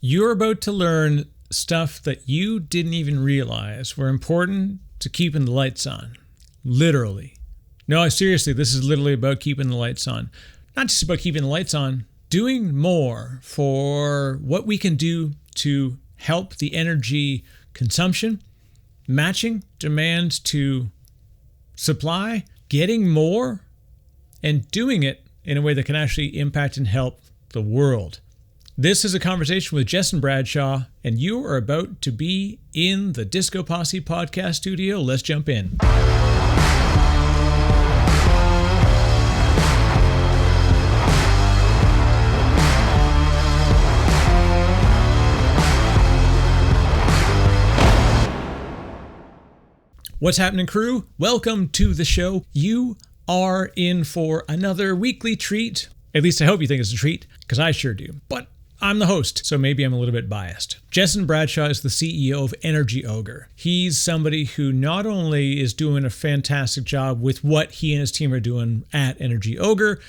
You're about to learn stuff that you didn't even realize were important to keeping the lights on. Literally. No, seriously, this is literally about keeping the lights on. Not just about keeping the lights on, doing more for what we can do to help the energy consumption, matching demand to supply, getting more, and doing it in a way that can actually impact and help the world. This is a conversation with Jesson Bradshaw, and you are about to be in the DiscoPosse podcast studio. Let's jump in. What's happening, crew? Welcome to the show. You are in for another weekly treat. At least I hope you think it's a treat, because I sure do. But I'm the host, so maybe I'm a little bit biased. Jesson Bradshaw is the CEO of Energy Ogre. He's somebody who not only is doing a fantastic job with what he and his team are doing at Energy Ogre,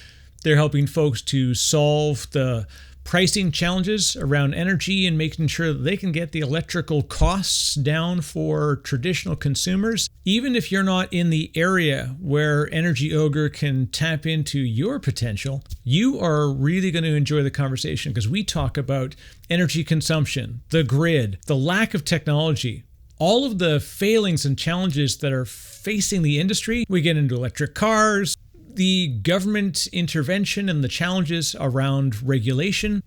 they're helping folks to solve the pricing challenges around energy and making sure that they can get the electrical costs down for traditional consumers. Even if you're not in the area where Energy Ogre can tap into your potential, you are really going to enjoy the conversation because we talk about energy consumption, the grid, the lack of technology, all of the failings and challenges that are facing the industry. We get into electric cars, the government intervention and the challenges around regulation,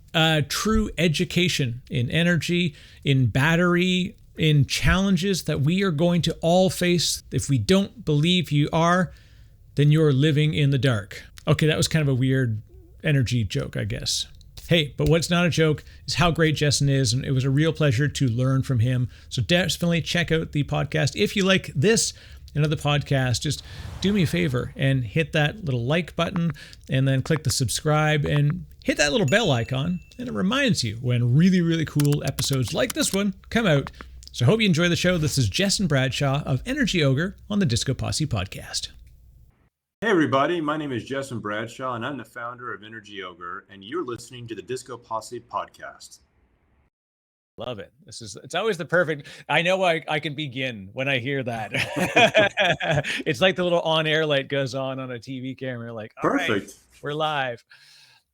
true education in energy, in battery, in challenges that we are going to all face. If we don't believe you are, then you're living in the dark. Okay, that was kind of a weird energy joke, I guess. Hey, but what's not a joke is how great Jesson is, and it was a real pleasure to learn from him. So definitely check out the podcast. If you like this and other podcasts, just do me a favor and hit that little like button and then click the subscribe and hit that little bell icon, and it reminds you when really, really cool episodes like this one come out. So I hope you enjoy the show. This is Jesson Bradshaw of Energy Ogre on the DiscoPosse podcast. Hey everybody, my name is Jesson Bradshaw and I'm the founder of Energy Ogre, and you're listening to the DiscoPosse podcast. Love it. It's always the perfect. I know I can begin when I hear that. It's like the little on-air light goes on a TV camera. Like, all perfect. Right, we're live.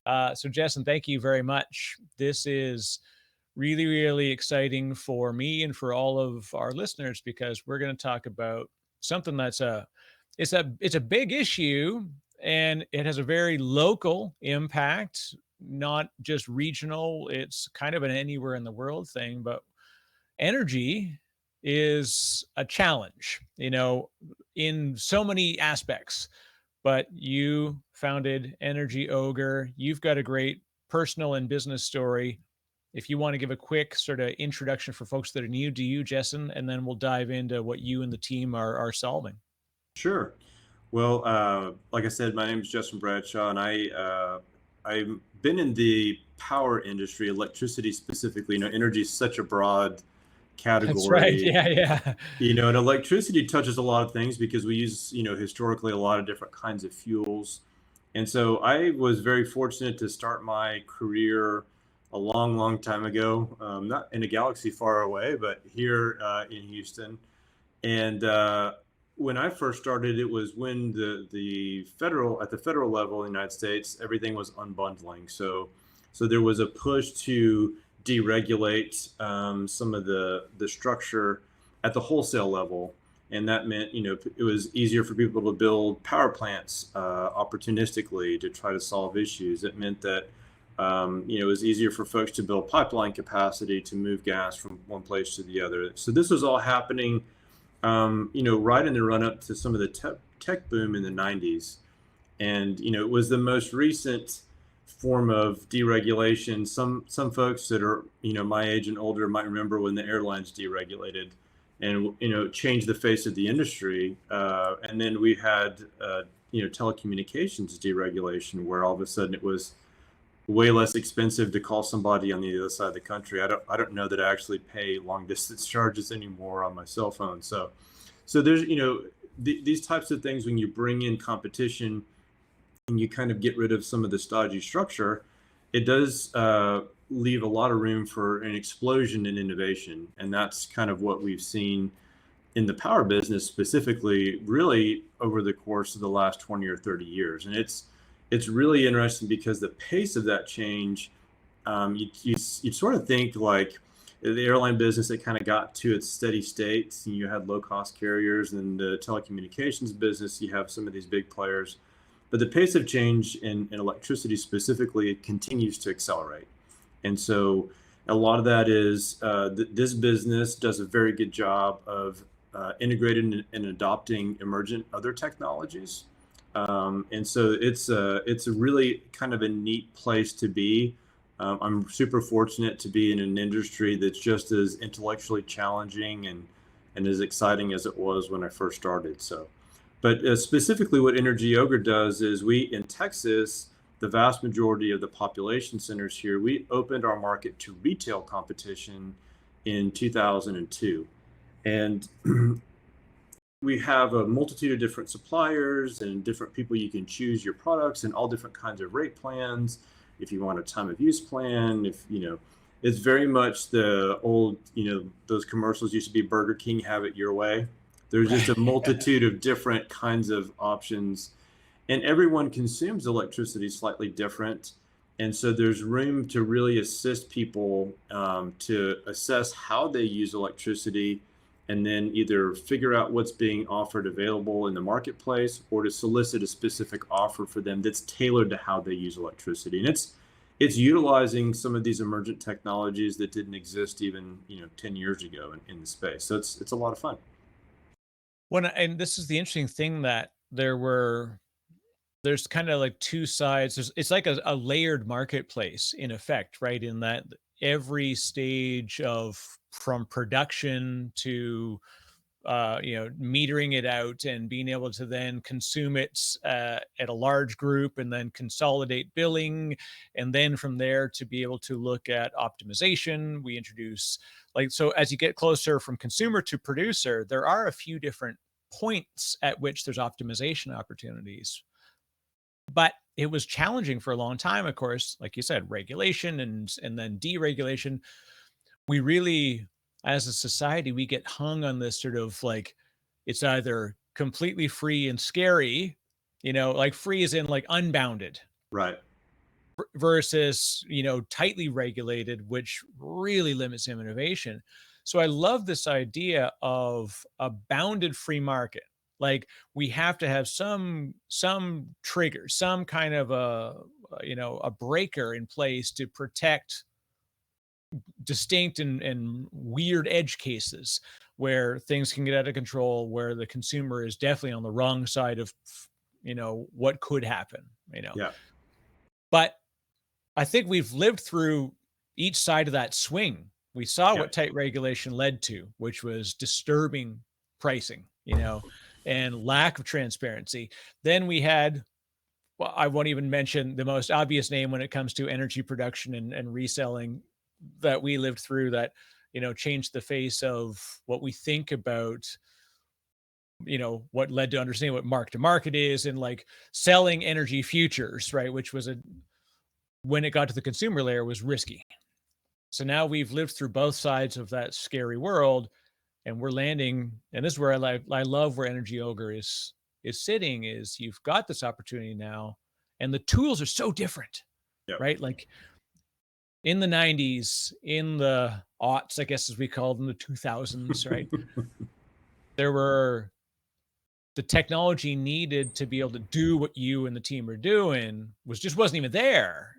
So Jesson, thank you very much. This is really, really exciting for me and for all of our listeners because we're going to talk about something that's it's a big issue, and it has a very local impact. Not just regional, it's kind of an anywhere in the world thing, but energy is a challenge, in so many aspects. But you founded Energy Ogre. You've got a great personal and business story. If you want to give a quick sort of introduction for folks that are new to you, Jesson, and then we'll dive into what you and the team are solving. Sure. Well, like I said, my name is Jesson Bradshaw, and I've been in the power industry, electricity specifically. Energy is such a broad category. That's right. Yeah. And electricity touches a lot of things because we use, historically a lot of different kinds of fuels. And so I was very fortunate to start my career a long, long time ago, not in a galaxy far away, but here in Houston. And when I first started, it was when at the federal level in the United States, everything was unbundling. So there was a push to deregulate some of the structure at the wholesale level, and that meant it was easier for people to build power plants opportunistically to try to solve issues. It meant that it was easier for folks to build pipeline capacity to move gas from one place to the other. So this was all happening right in the run up to some of the tech boom in the 90s. And, it was the most recent form of deregulation. Some folks that are, my age and older might remember when the airlines deregulated and, changed the face of the industry. And then we had, telecommunications deregulation, where all of a sudden it was way less expensive to call somebody on the other side of the country. I don't know that I actually pay long distance charges anymore on my cell phone. So there's, these types of things, when you bring in competition and you kind of get rid of some of the stodgy structure, it does leave a lot of room for an explosion in innovation. And that's kind of what we've seen in the power business specifically, really over the course of the last 20 or 30 years. And it's really interesting because the pace of that change, you sort of think like the airline business, it kind of got to its steady state. You had low cost carriers, and the telecommunications business, you have some of these big players. But the pace of change in electricity specifically, it continues to accelerate. And so a lot of that is this business does a very good job of integrating and adopting emergent other technologies. And so it's a really kind of a neat place to be. I'm super fortunate to be in an industry that's just as intellectually challenging and as exciting as it was when I first started. So, but specifically what Energy Ogre does is we, in Texas, the vast majority of the population centers here, we opened our market to retail competition in 2002. And we have a multitude of different suppliers and different people you can choose your products and all different kinds of rate plans. If you want a time of use plan, it's very much the old, those commercials used to be Burger King, have it your way. There's just a multitude of different kinds of options, and everyone consumes electricity slightly different. And so there's room to really assist people to assess how they use electricity, and then either figure out what's being offered available in the marketplace, or to solicit a specific offer for them that's tailored to how they use electricity. And it's utilizing some of these emergent technologies that didn't exist even 10 years ago in the space. So it's a lot of fun. And this is the interesting thing, that there's kind of like two sides. It's like a layered marketplace in effect, right? In that every stage from production to metering it out and being able to then consume it at a large group, and then consolidate billing, and then from there to be able to look at optimization. We introduce, so as you get closer from consumer to producer, there are a few different points at which there's optimization opportunities. But it was challenging for a long time, of course, like you said, regulation and then deregulation. We really, as a society, we get hung on this sort of like, it's either completely free and scary, like free as in like unbounded, Right, versus, tightly regulated, which really limits innovation. So I love this idea of a bounded free market. Like, we have to have some trigger, some kind of a breaker in place to protect distinct and weird edge cases where things can get out of control, where the consumer is definitely on the wrong side of what could happen. Yeah. But I think we've lived through each side of that swing. We saw what tight regulation led to, which was disturbing pricing, and lack of transparency. Then we had, well, I won't even mention the most obvious name when it comes to energy production and reselling, that we lived through, that changed the face of what we think about, what led to understanding what mark to market is, and like selling energy futures, right? Which was when it got to the consumer layer, was risky. So now we've lived through both sides of that scary world, and we're landing. And this is where I love where Energy Ogre is sitting, is you've got this opportunity now, and the tools are so different, right? Like in the 90s, in the aughts, I guess, as we called them, the 2000s, right? There were the technology needed to be able to do what you and the team are doing wasn't even there.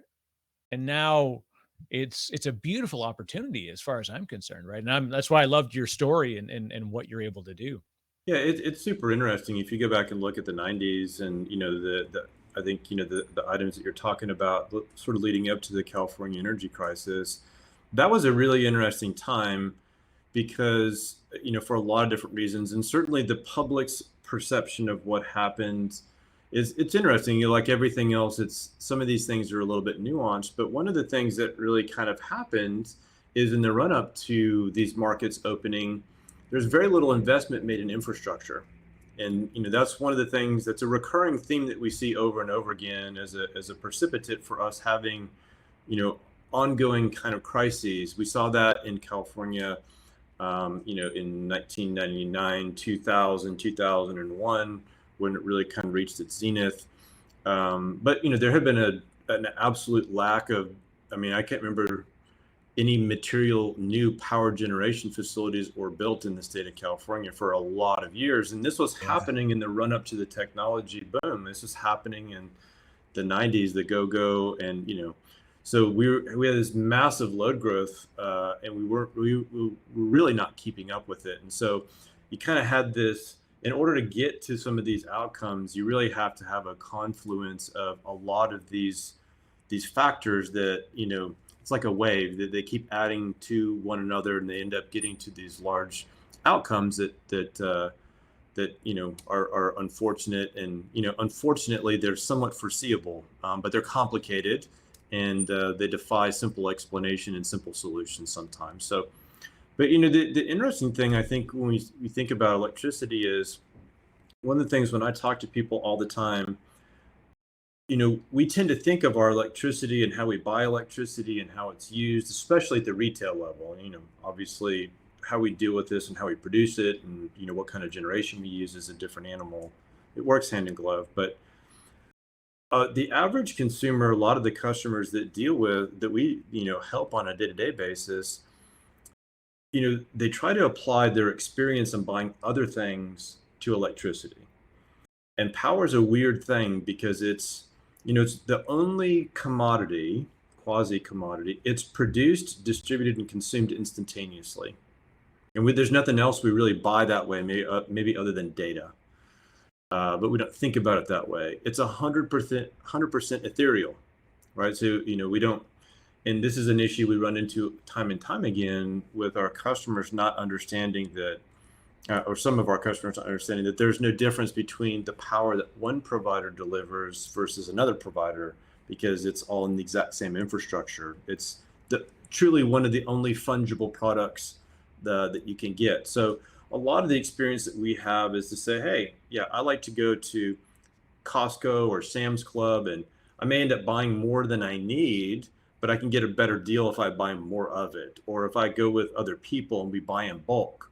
And now it's a beautiful opportunity as far as I'm concerned, right? And that's why I loved your story and what you're able to do. Yeah, it's super interesting. If you go back and look at the 90s, and I think the items that you're talking about, sort of leading up to the California energy crisis, that was a really interesting time because for a lot of different reasons, and certainly the public's perception of what happened it's interesting. Like everything else, it's some of these things are a little bit nuanced, but one of the things that really kind of happened is in the run up to these markets opening, there's very little investment made in infrastructure. And that's one of the things that's a recurring theme that we see over and over again as a precipitate for us having ongoing kind of crises. We saw that in California, in 1999, 2000, 2001, when it really kind of reached its zenith. But there had been an absolute lack of, I can't remember any material new power generation facilities were built in the state of California for a lot of years. And this was happening in the run up to the technology boom. This was happening in the 90s, the go-go. And, so we had this massive load growth, and we were really not keeping up with it. And so you kind of had this, in order to get to some of these outcomes, you really have to have a confluence of a lot of these factors that, it's like a wave that they keep adding to one another, and they end up getting to these large outcomes that are unfortunate. And unfortunately, they're somewhat foreseeable, but they're complicated, and they defy simple explanation and simple solutions sometimes. So, but the interesting thing, I think, when we think about electricity, is one of the things when I talk to people all the time, we tend to think of our electricity and how we buy electricity and how it's used, especially at the retail level. And, obviously how we deal with this and how we produce it, and, what kind of generation we use is a different animal. It works hand in glove. But the average consumer, a lot of the customers that we, help on a day-to-day basis, they try to apply their experience in buying other things to electricity. And power is a weird thing because it's the only commodity, quasi-commodity. It's produced, distributed, and consumed instantaneously. And there's nothing else we really buy that way, maybe other than data. But we don't think about it that way. It's 100% ethereal, right? So, we don't, and this is an issue we run into time and time again with our customers not understanding that, or some of our customers not understanding that there's no difference between the power that one provider delivers versus another provider, because it's all in the exact same infrastructure. It's truly one of the only fungible products that you can get. So a lot of the experience that we have is to say, hey, yeah, I like to go to Costco or Sam's Club, and I may end up buying more than I need, but I can get a better deal if I buy more of it, or if I go with other people and we buy in bulk.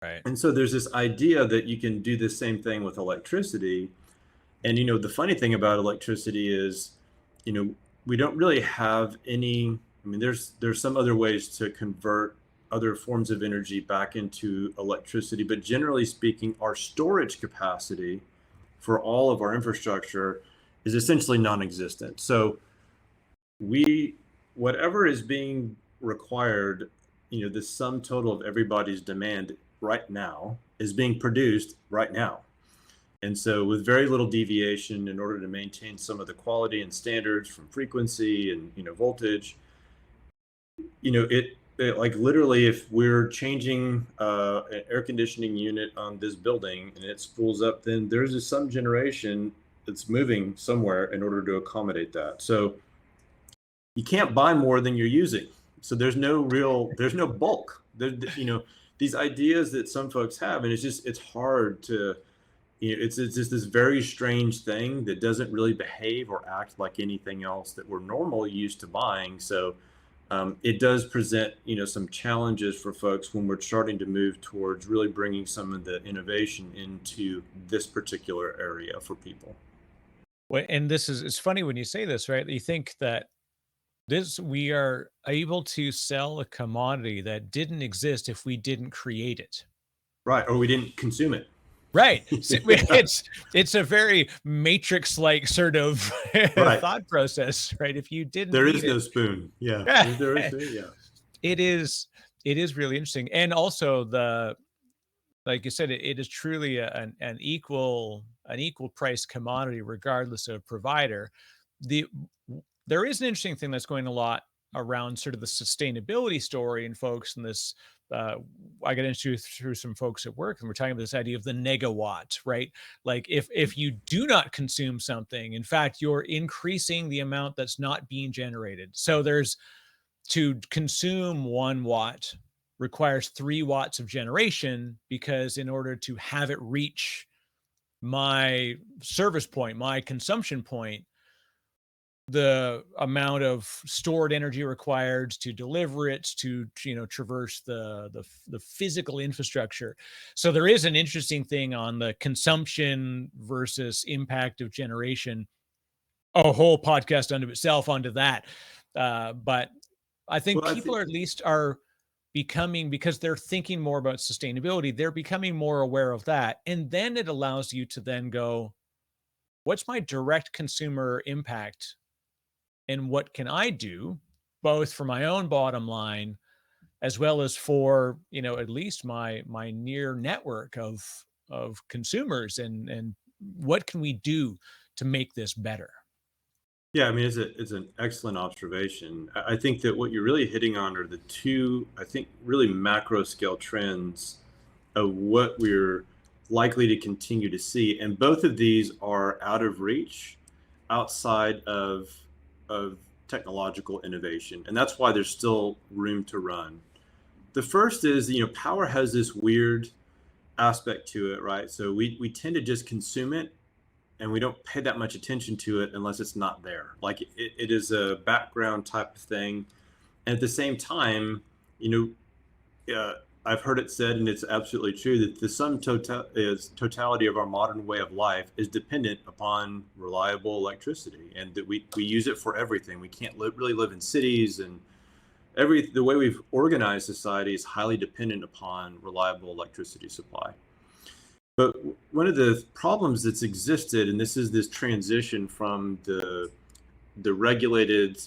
Right. And so there's this idea that you can do the same thing with electricity. And, the funny thing about electricity is, we don't really have any, there's some other ways to convert other forms of energy back into electricity, but generally speaking, our storage capacity for all of our infrastructure is essentially non-existent. So whatever is being required, the sum total of everybody's demand right now is being produced right now. And so with very little deviation, in order to maintain some of the quality and standards from frequency and, voltage, it like literally, if we're changing an air conditioning unit on this building and it spools up, then there's some generation that's moving somewhere in order to accommodate that. So you can't buy more than you're using. So there's no bulk. These ideas that some folks have, and it's hard to, it's just this very strange thing that doesn't really behave or act like anything else that we're normally used to buying. So it does present, some challenges for folks when we're starting to move towards really bringing some of the innovation into this particular area for people. Well, and it's funny when you say this, right? You think that we are able to sell a commodity that didn't exist if we didn't create it. Right. Or we didn't consume it. Right. So it's a very Matrix-like sort of Right. thought process, right? If you didn't, there is no spoon. Yeah. There is. Yeah. It is really interesting. And also like you said, it is truly an equal price commodity, regardless of provider. There is an interesting thing that's going a lot around sort of the sustainability story and folks in this. I got introduced through some folks at work, and we're talking about this idea of the negawatt, right? Like if you do not consume something, in fact, you're increasing the amount that's not being generated. So to consume 1 watt requires 3 watts of generation, because in order to have it reach my service point, my consumption point, the amount of stored energy required to deliver it, to traverse the physical infrastructure. So there is an interesting thing on the consumption versus impact of generation, a whole podcast unto itself onto that. But I think Well, I people think are at least are becoming, because they're thinking more about sustainability, they're becoming more aware of that. And then it allows you to then go, what's my direct consumer impact? And what can I do both for my own bottom line as well as for, at least my near network of consumers, and what can we do to make this better? Yeah, I mean, it's an excellent observation. I think that what you're really hitting on are the two, I think, really macro scale trends of what we're likely to continue to see, and both of these are out of reach, outside of technological innovation, and that's why there's still room to run. The first is, power has this weird aspect to it, right? So we tend to just consume it, and we don't pay that much attention to it unless it's not there. Like it is a background type of thing. And at the same time, I've heard it said, and it's absolutely true, that the totality of our modern way of life is dependent upon reliable electricity, and that we use it for everything. We can't really live in cities, and the way we've organized society is highly dependent upon reliable electricity supply. But one of the problems that's existed, and this is this transition from the regulated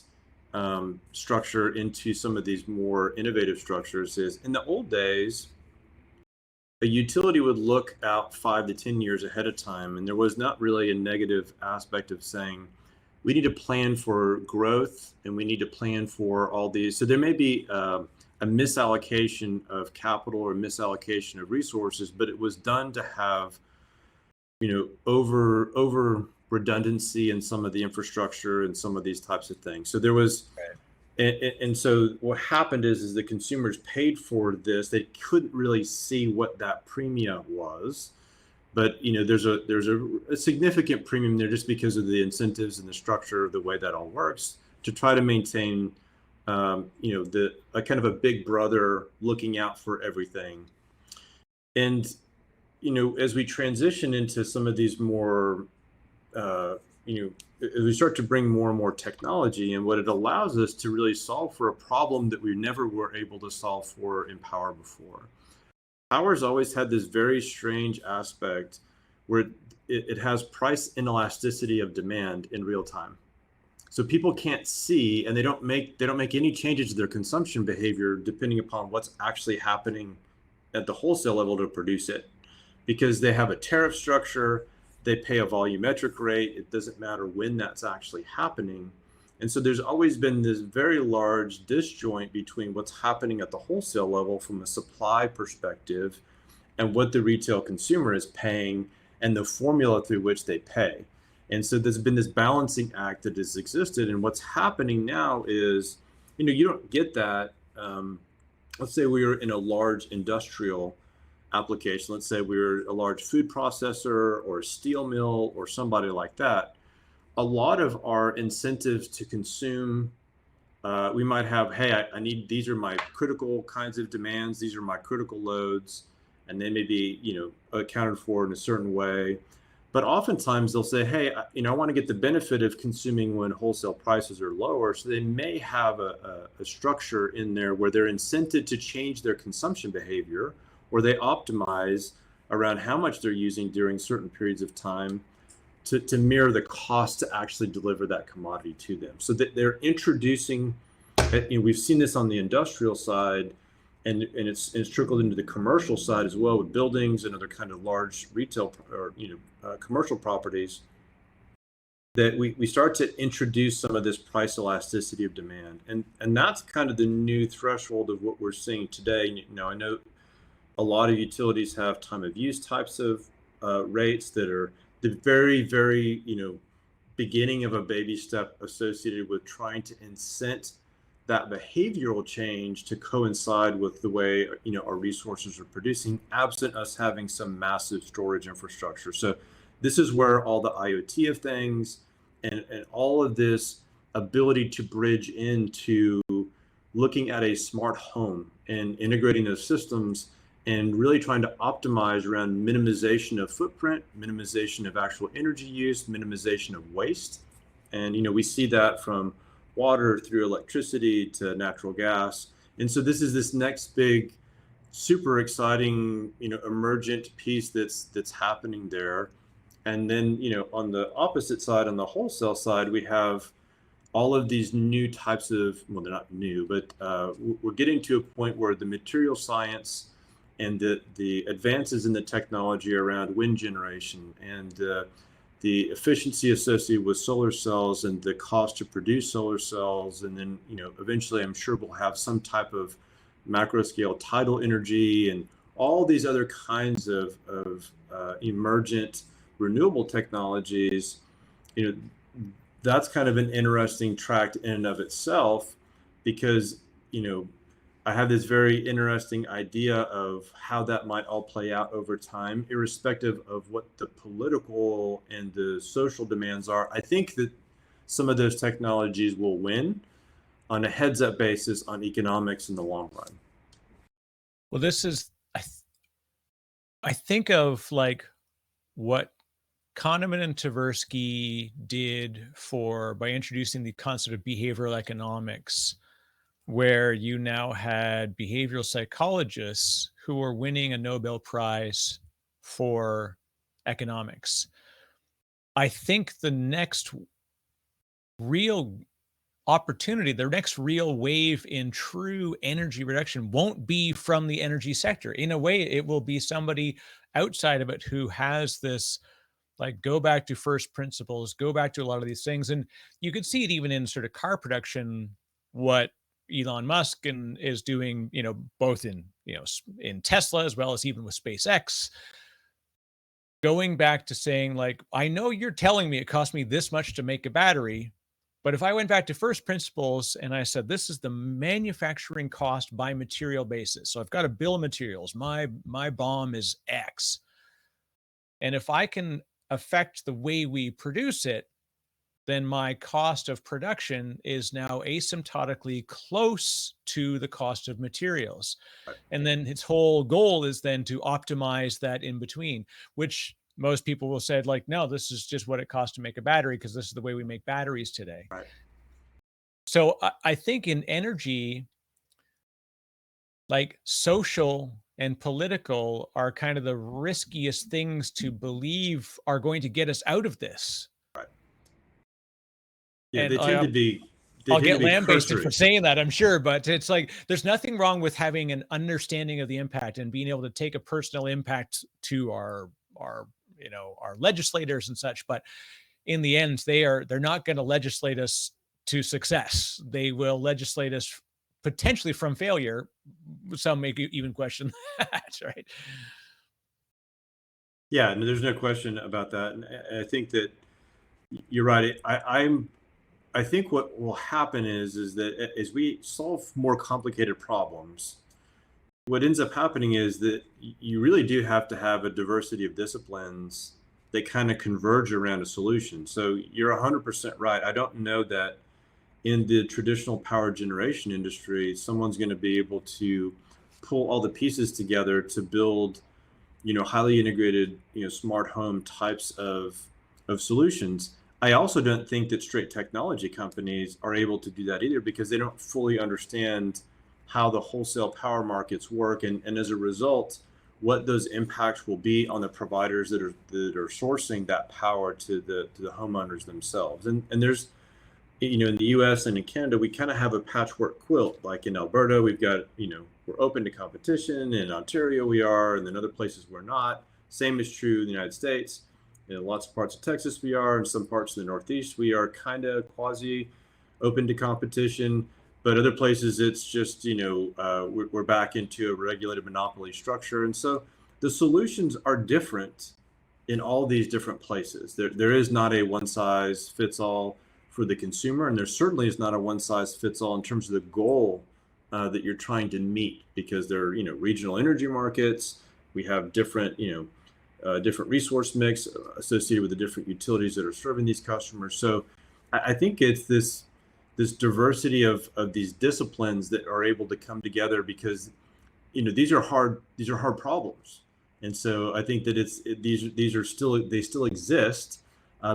structure into some of these more innovative structures, is in the old days, a utility would look out 5 to 10 years ahead of time, and there was not really a negative aspect of saying, we need to plan for growth and we need to plan for all these. So there may be a misallocation of capital or misallocation of resources, but it was done to have, over redundancy in some of the infrastructure and some of these types of things. So there was, and so what happened is the consumers paid for this. They couldn't really see what that premium was, but there's a significant premium there just because of the incentives and the structure of the way that all works to try to maintain a kind of a big brother looking out for everything. And as we transition into some of these more as we start to bring more and more technology, and what it allows us to really solve for a problem that we never were able to solve for in power before. Power's always had this very strange aspect where it has price inelasticity of demand in real time. So people can't see, and they don't make any changes to their consumption behavior depending upon what's actually happening at the wholesale level to produce it, because they have a tariff structure. They pay a volumetric rate. It doesn't matter when that's actually happening. And so there's always been this very large disjoint between what's happening at the wholesale level from a supply perspective and what the retail consumer is paying and the formula through which they pay. And so there's been this balancing act that has existed. And what's happening now is, you don't get that. Let's say we were in a large industrial application. Let's say we were a large food processor or a steel mill or somebody like that. A lot of our incentives to consume, we might have, hey, I need, these are my critical kinds of demands. These are my critical loads, and they may be, accounted for in a certain way. But oftentimes they'll say, hey, I want to get the benefit of consuming when wholesale prices are lower. So they may have a structure in there where they're incented to change their consumption behavior, or they optimize around how much they're using during certain periods of time to mirror the cost to actually deliver that commodity to them. So that they're introducing, we've seen this on the industrial side, and it's trickled into the commercial side as well with buildings and other kind of large retail or commercial properties, that we start to introduce some of this price elasticity of demand. And that's kind of the new threshold of what we're seeing today. I know a lot of utilities have time of use types of rates that are the very, very, beginning of a baby step associated with trying to incent that behavioral change to coincide with the way, our resources are producing, absent us having some massive storage infrastructure. So this is where all the IoT of things and all of this ability to bridge into looking at a smart home and integrating those systems and really trying to optimize around minimization of footprint, minimization of actual energy use, minimization of waste. And, we see that from water through electricity to natural gas. And so this is this next big, super exciting, emergent piece that's happening there. And then, on the opposite side, on the wholesale side, we have all of these new types of, well, they're not new, but we're getting to a point where the material science and the advances in the technology around wind generation and the efficiency associated with solar cells and the cost to produce solar cells. And then, eventually I'm sure we'll have some type of macro scale tidal energy and all these other kinds of emergent renewable technologies. That's kind of an interesting tract in and of itself, because, I have this very interesting idea of how that might all play out over time, irrespective of what the political and the social demands are. I think that some of those technologies will win on a heads-up basis on economics in the long run. Well, this is, I think of like what Kahneman and Tversky did by introducing the concept of behavioral economics, where you now had behavioral psychologists who were winning a Nobel Prize for economics. I think the next real opportunity, the next real wave in true energy reduction won't be from the energy sector. In a way, it will be somebody outside of it who has this, like, go back to first principles, go back to a lot of these things. And you could see it even in sort of car production, what Elon Musk is doing, both in Tesla as well as even with SpaceX, going back to saying, like, I know you're telling me it cost me this much to make a battery, but if I went back to first principles and I said, this is the manufacturing cost by material basis. So I've got a bill of materials. My BOM is X. And if I can affect the way we produce it, then my cost of production is now asymptotically close to the cost of materials. And then its whole goal is then to optimize that in between, which most people will say, like, no, this is just what it costs to make a battery because this is the way we make batteries today. Right. So I think in energy, like, social and political are kind of the riskiest things to believe are going to get us out of this. Yeah, And they tend to be. I'll get lambasted for saying that, I'm sure, but it's like, there's nothing wrong with having an understanding of the impact and being able to take a personal impact to our legislators and such. But in the end, they're not going to legislate us to success. They will legislate us potentially from failure. Some may even question that, right? Yeah, no, there's no question about that. And I think that you're right. I think what will happen is that as we solve more complicated problems, what ends up happening is that you really do have to have a diversity of disciplines that kind of converge around a solution. So you're 100% right. I don't know that in the traditional power generation industry, someone's going to be able to pull all the pieces together to build, highly integrated, smart home types of solutions. I also don't think that straight technology companies are able to do that either, because they don't fully understand how the wholesale power markets work, and as a result, what those impacts will be on the providers that are sourcing that power to the homeowners themselves. And there's, in the U.S. and in Canada, we kind of have a patchwork quilt. Like in Alberta, we've got, we're open to competition. In Ontario, we are, and then other places we're not. Same is true in the United States. In lots of parts of Texas we are, in some parts of the Northeast we are kind of quasi open to competition, but other places it's just, we're back into a regulated monopoly structure. And so the solutions are different in all these different places. There is not a one size fits all for the consumer, and there certainly is not a one size fits all in terms of the goal that you're trying to meet, because there are, regional energy markets. We have different, different resource mix associated with the different utilities that are serving these customers. So I think it's this this diversity of these disciplines that are able to come together because these are hard problems. And so I think that these are still exist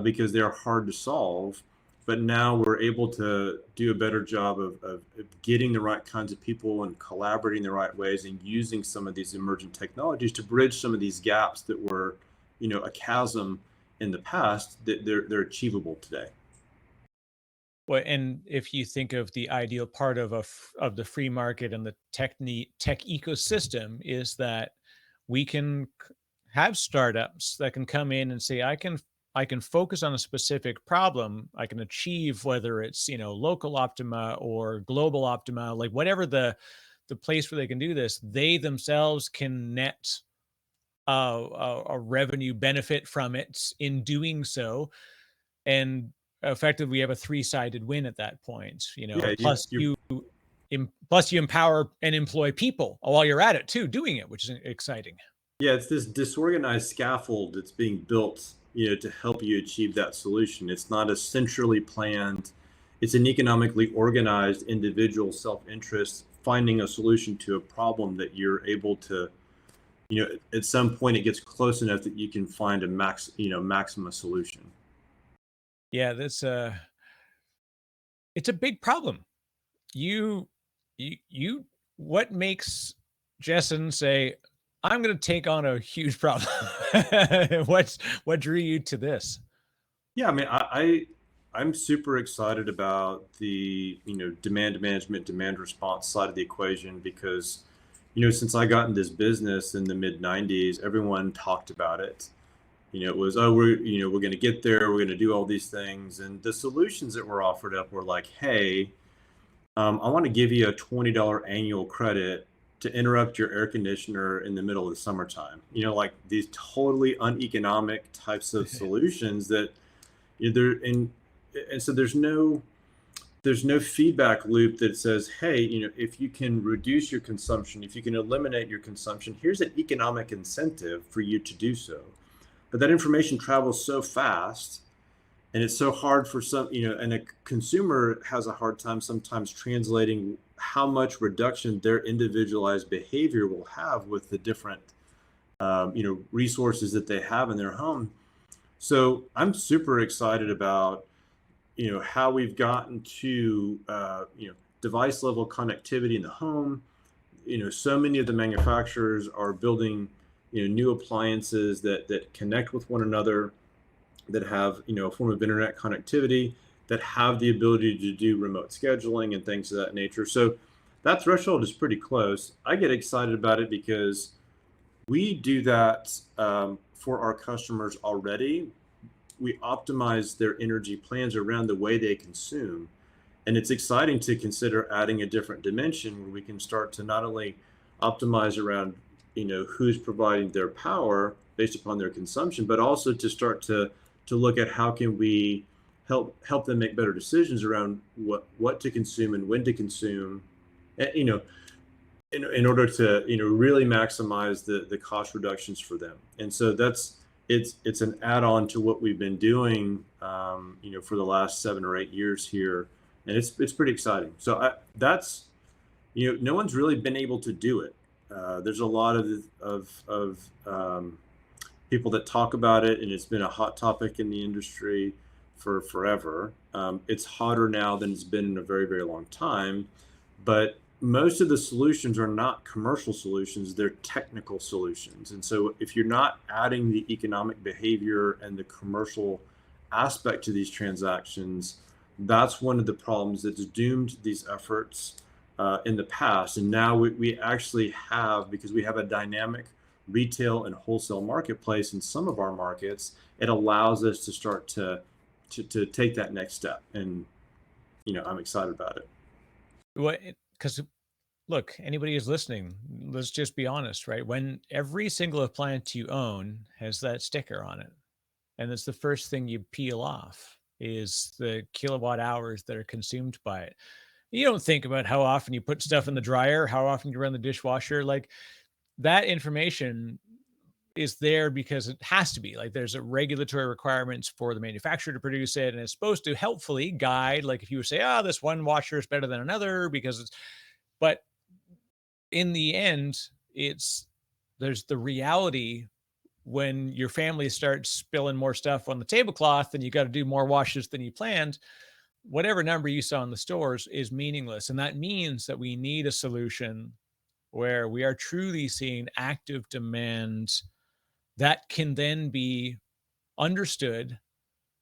because they're hard to solve. But now we're able to do a better job of getting the right kinds of people and collaborating the right ways and using some of these emergent technologies to bridge some of these gaps that were, a chasm in the past, that they're achievable today. Well, and if you think of the ideal part of of the free market and the tech ecosystem, is that we can have startups that can come in and say, I can focus on a specific problem. I can achieve, whether it's local optima or global optima, like whatever the place where they can do this, they themselves can net a revenue benefit from it in doing so, and effectively we have a three-sided win at that point. Yeah, Plus you empower and employ people while you're at it too, doing it, which is exciting. Yeah, it's this disorganized scaffold that's being built, to help you achieve that solution. It's not a centrally planned, it's an economically organized individual self-interest finding a solution to a problem that you're able to, at some point it gets close enough that you can find a maximum solution. Yeah, that's it's a big problem. You what makes Jesson say, I'm going to take on a huge problem? What drew you to this? Yeah, I mean, I'm super excited about the demand management, demand response side of the equation because since I got in this business in the mid '90s, everyone talked about it. It was, oh, we're going to get there, we're going to do all these things, and the solutions that were offered up were like, hey, I want to give you a $20 annual credit to interrupt your air conditioner in the middle of the summertime. Like these totally uneconomic types of solutions that there and so there's no feedback loop that says, hey, if you can reduce your consumption, if you can eliminate your consumption, here's an economic incentive for you to do so. But that information travels so fast, and it's so hard for some, and a consumer has a hard time sometimes translating how much reduction their individualized behavior will have with the different resources that they have in their home. So I'm super excited about how we've gotten to device level connectivity in the home. So many of the manufacturers are building new appliances that connect with one another, that have a form of internet connectivity, that have the ability to do remote scheduling and things of that nature. So that threshold is pretty close. I get excited about it because we do that for our customers already. We optimize their energy plans around the way they consume. And it's exciting to consider adding a different dimension where we can start to not only optimize around, who's providing their power based upon their consumption, but also to start to look at how can we help them make better decisions around what to consume and when to consume, and, in order to really maximize the cost reductions for them. And so it's an add-on to what we've been doing for the last 7 or 8 years here, and it's pretty exciting. So that's no one's really been able to do it. There's a lot of people that talk about it, and it's been a hot topic in the industry for forever. It's hotter now than it's been in a very, very long time, but most of the solutions are not commercial solutions, they're technical solutions. And so if you're not adding the economic behavior and the commercial aspect to these transactions, that's one of the problems that's doomed these efforts in the past. And now we actually have, because we have a dynamic retail and wholesale marketplace in some of our markets, it allows us to start to take that next step. And I'm excited about it. What? Because look, anybody who's listening, let's just be honest, right? When every single appliance you own has that sticker on it, and it's the first thing you peel off, is the kilowatt hours that are consumed by it. You don't think about how often you put stuff in the dryer, how often you run the dishwasher. Like, that information is there because it has to be. Like there's a regulatory requirements for the manufacturer to produce it, and it's supposed to helpfully guide. Like if you say, "Oh, this one washer is better than another," because it's, but in the end, it's there's the reality when your family starts spilling more stuff on the tablecloth and you got to do more washes than you planned. Whatever number you saw in the stores is meaningless, and that means that we need a solution where we are truly seeing active demand that can then be understood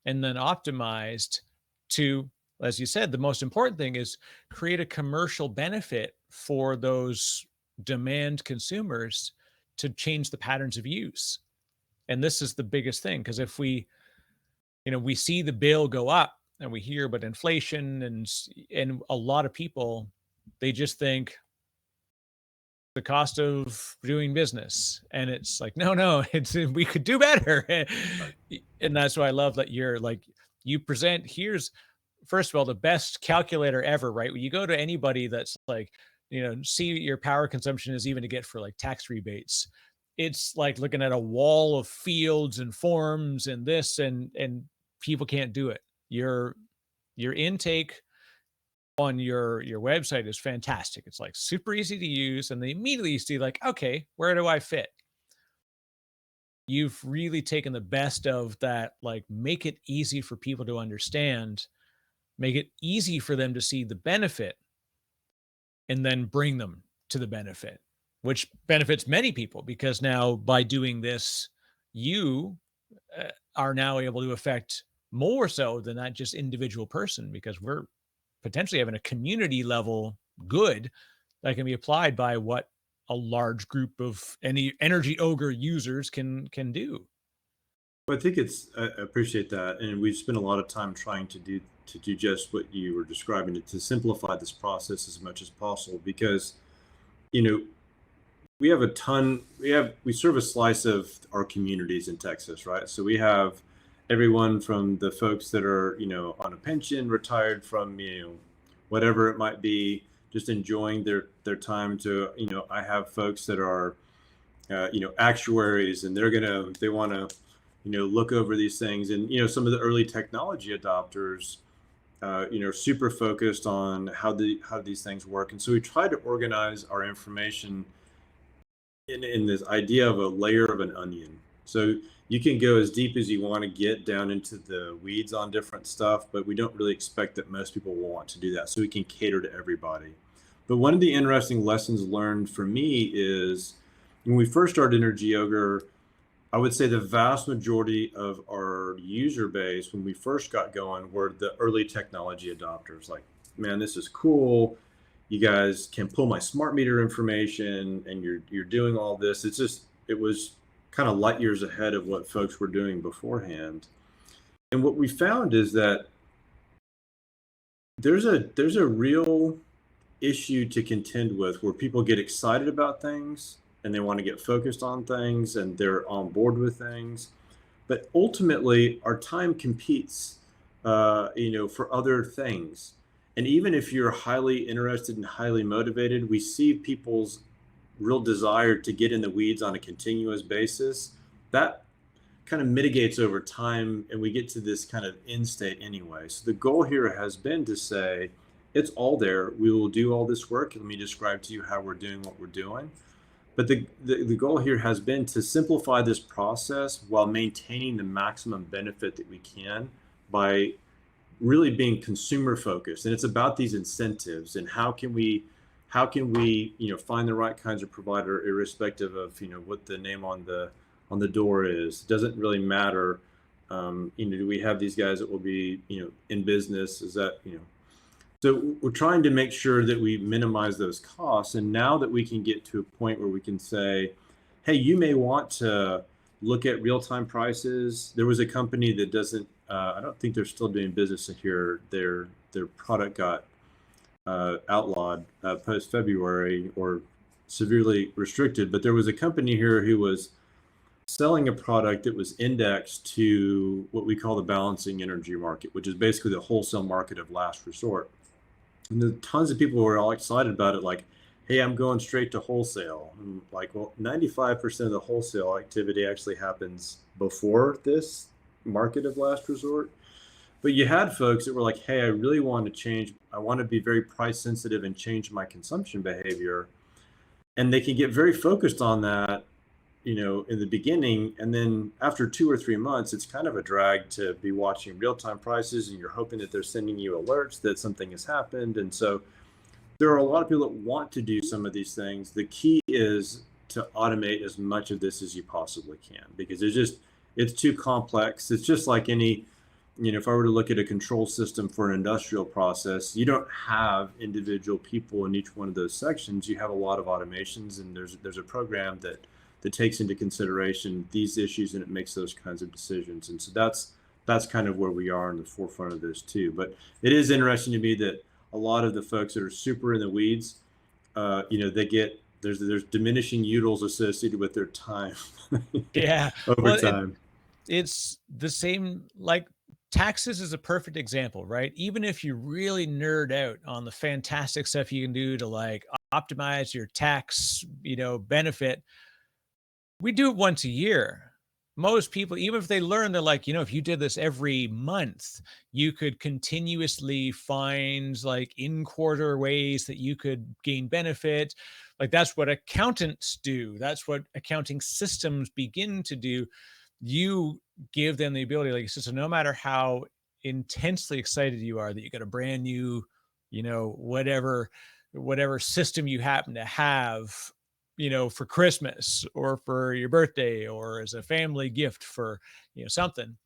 and then optimized to, as you said, the most important thing is create a commercial benefit for those demand consumers to change the patterns of use. And this is the biggest thing, because if we see the bill go up and we hear about inflation, and a lot of people, they just think the cost of doing business, and it's like, no, it's we could do better. And that's why I love that you're like, you present, here's first of all the best calculator ever, right? When you go to anybody that's like, see your power consumption is even to get for like tax rebates, it's like looking at a wall of fields and forms and this, and people can't do it. Your intake on your website is fantastic. It's like super easy to use, and they immediately see like, okay, where do I fit? You've really taken the best of that, like make it easy for people to understand, make it easy for them to see the benefit, and then bring them to the benefit, which benefits many people, because now by doing this, you are now able to affect more so than that just individual person, because we're potentially having a community level good that can be applied by what a large group of any Energy Ogre users can do. Well, I think I appreciate that, and we've spent a lot of time trying to do just what you were describing, to simplify this process as much as possible, because you know we have a ton. We serve a slice of our communities in Texas, right? So we have everyone from the folks that are on a pension, retired from whatever it might be, just enjoying their time, to I have folks that are actuaries, and they want to look over these things, and some of the early technology adopters super focused on how these things work. And so we try to organize our information in this idea of a layer of an onion. So you can go as deep as you want to get down into the weeds on different stuff, but we don't really expect that most people will want to do that. So we can cater to everybody. But one of the interesting lessons learned for me is when we first started Energy Ogre, I would say the vast majority of our user base when we first got going were the early technology adopters. Like, man, this is cool. You guys can pull my smart meter information, and you're doing all this. It was kind of light years ahead of what folks were doing beforehand. And what we found is that there's a real issue to contend with, where people get excited about things and they want to get focused on things and they're on board with things. But ultimately, our time competes, for other things. And even if you're highly interested and highly motivated, we see people's real desire to get in the weeds on a continuous basis. That kind of mitigates over time, and we get to this kind of end state anyway. So the goal here has been to say, it's all there. We will do all this work. Let me describe to you how we're doing what we're doing. But the goal here has been to simplify this process while maintaining the maximum benefit that we can by really being consumer focused. And it's about these incentives and how can we find the right kinds of provider, irrespective of what the name on the door is. It doesn't really matter. Do we have these guys that will be in business? Is that so we're trying to make sure that we minimize those costs. And now that we can get to a point where we can say, hey, you may want to look at real-time prices. There was a company that doesn't, I don't think they're still doing business here. Their product got outlawed post-February, or severely restricted. But there was a company here who was selling a product that was indexed to what we call the balancing energy market, which is basically the wholesale market of last resort. And there's tons of people who are all excited about it, like, hey, I'm going straight to wholesale. I'm like, well, 95% of the wholesale activity actually happens before this market of last resort. But you had folks that were like, hey, I really want to change. I want to be very price sensitive and change my consumption behavior. And they can get very focused on that, in the beginning. And then after 2 or 3 months, it's kind of a drag to be watching real-time prices and you're hoping that they're sending you alerts that something has happened. And so there are a lot of people that want to do some of these things. The key is to automate as much of this as you possibly can, because it's too complex. It's just like any, if I were to look at a control system for an industrial process, you don't have individual people in each one of those sections. You have a lot of automations, and there's a program that takes into consideration these issues, and it makes those kinds of decisions. And so that's kind of where we are in the forefront of this too. But it is interesting to me that a lot of the folks that are super in the weeds, they get there's diminishing utils associated with their time. Yeah. Over Well, time. it's the same, like taxes is a perfect example, right? Even if you really nerd out on the fantastic stuff you can do to like optimize your tax, benefit, we do it once a year. Most people, even if they learn, they're like, if you did this every month, you could continuously find like in quarter ways that you could gain benefit. Like that's what accountants do. That's what accounting systems begin to do. You give them the ability, like you said, so no matter how intensely excited you are that you got a brand new, whatever system you happen to have, for Christmas or for your birthday or as a family gift for, something,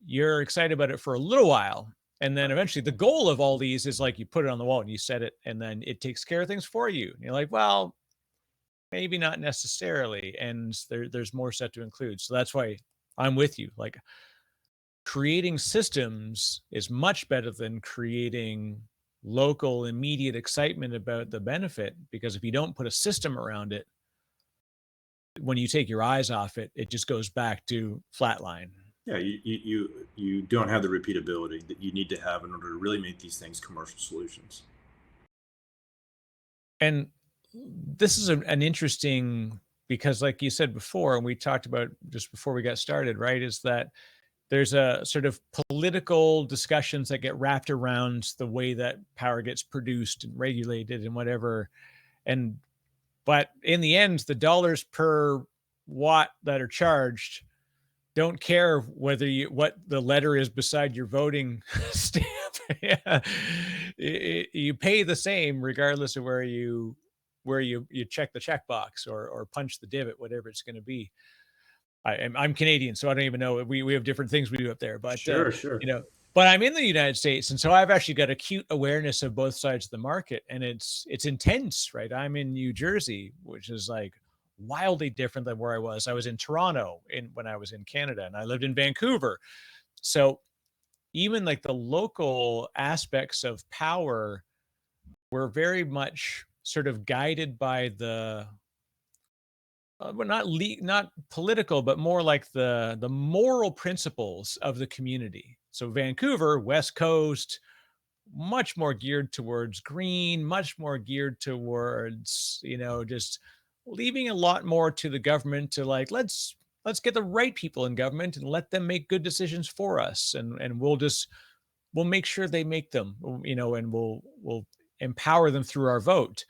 you're excited about it for a little while. And then eventually the goal of all these is like you put it on the wall and you set it and then it takes care of things for you. And you're like, well, maybe not necessarily. And there's more set to include. So that's why I'm with you. Like creating systems is much better than creating local immediate excitement about the benefit, because if you don't put a system around it, when you take your eyes off it, it just goes back to flatline. Yeah, you don't have the repeatability that you need to have in order to really make these things commercial solutions. And this is an interesting, because like you said before, and we talked about just before we got started, right, is that there's a sort of political discussions that get wrapped around the way that power gets produced and regulated and whatever. But in the end, the dollars per watt that are charged don't care what the letter is beside your voting stamp. Yeah. You pay the same regardless of where you check the checkbox or punch the divot, whatever it's going to be. I'm Canadian, so I don't even know. We have different things we do up there, but Sure. but I'm in the United States, and so I've actually got acute awareness of both sides of the market, and it's intense, right? I'm in New Jersey, which is like wildly different than where I was. I was in Toronto when I was in Canada, and I lived in Vancouver. So even like the local aspects of power were very much sort of guided by the well, not political, but more like the moral principles of the community. So Vancouver, West Coast, much more geared towards green, much more geared towards, just leaving a lot more to the government to like, let's get the right people in government and let them make good decisions for us. And we'll make sure they make them, and we'll empower them through our vote.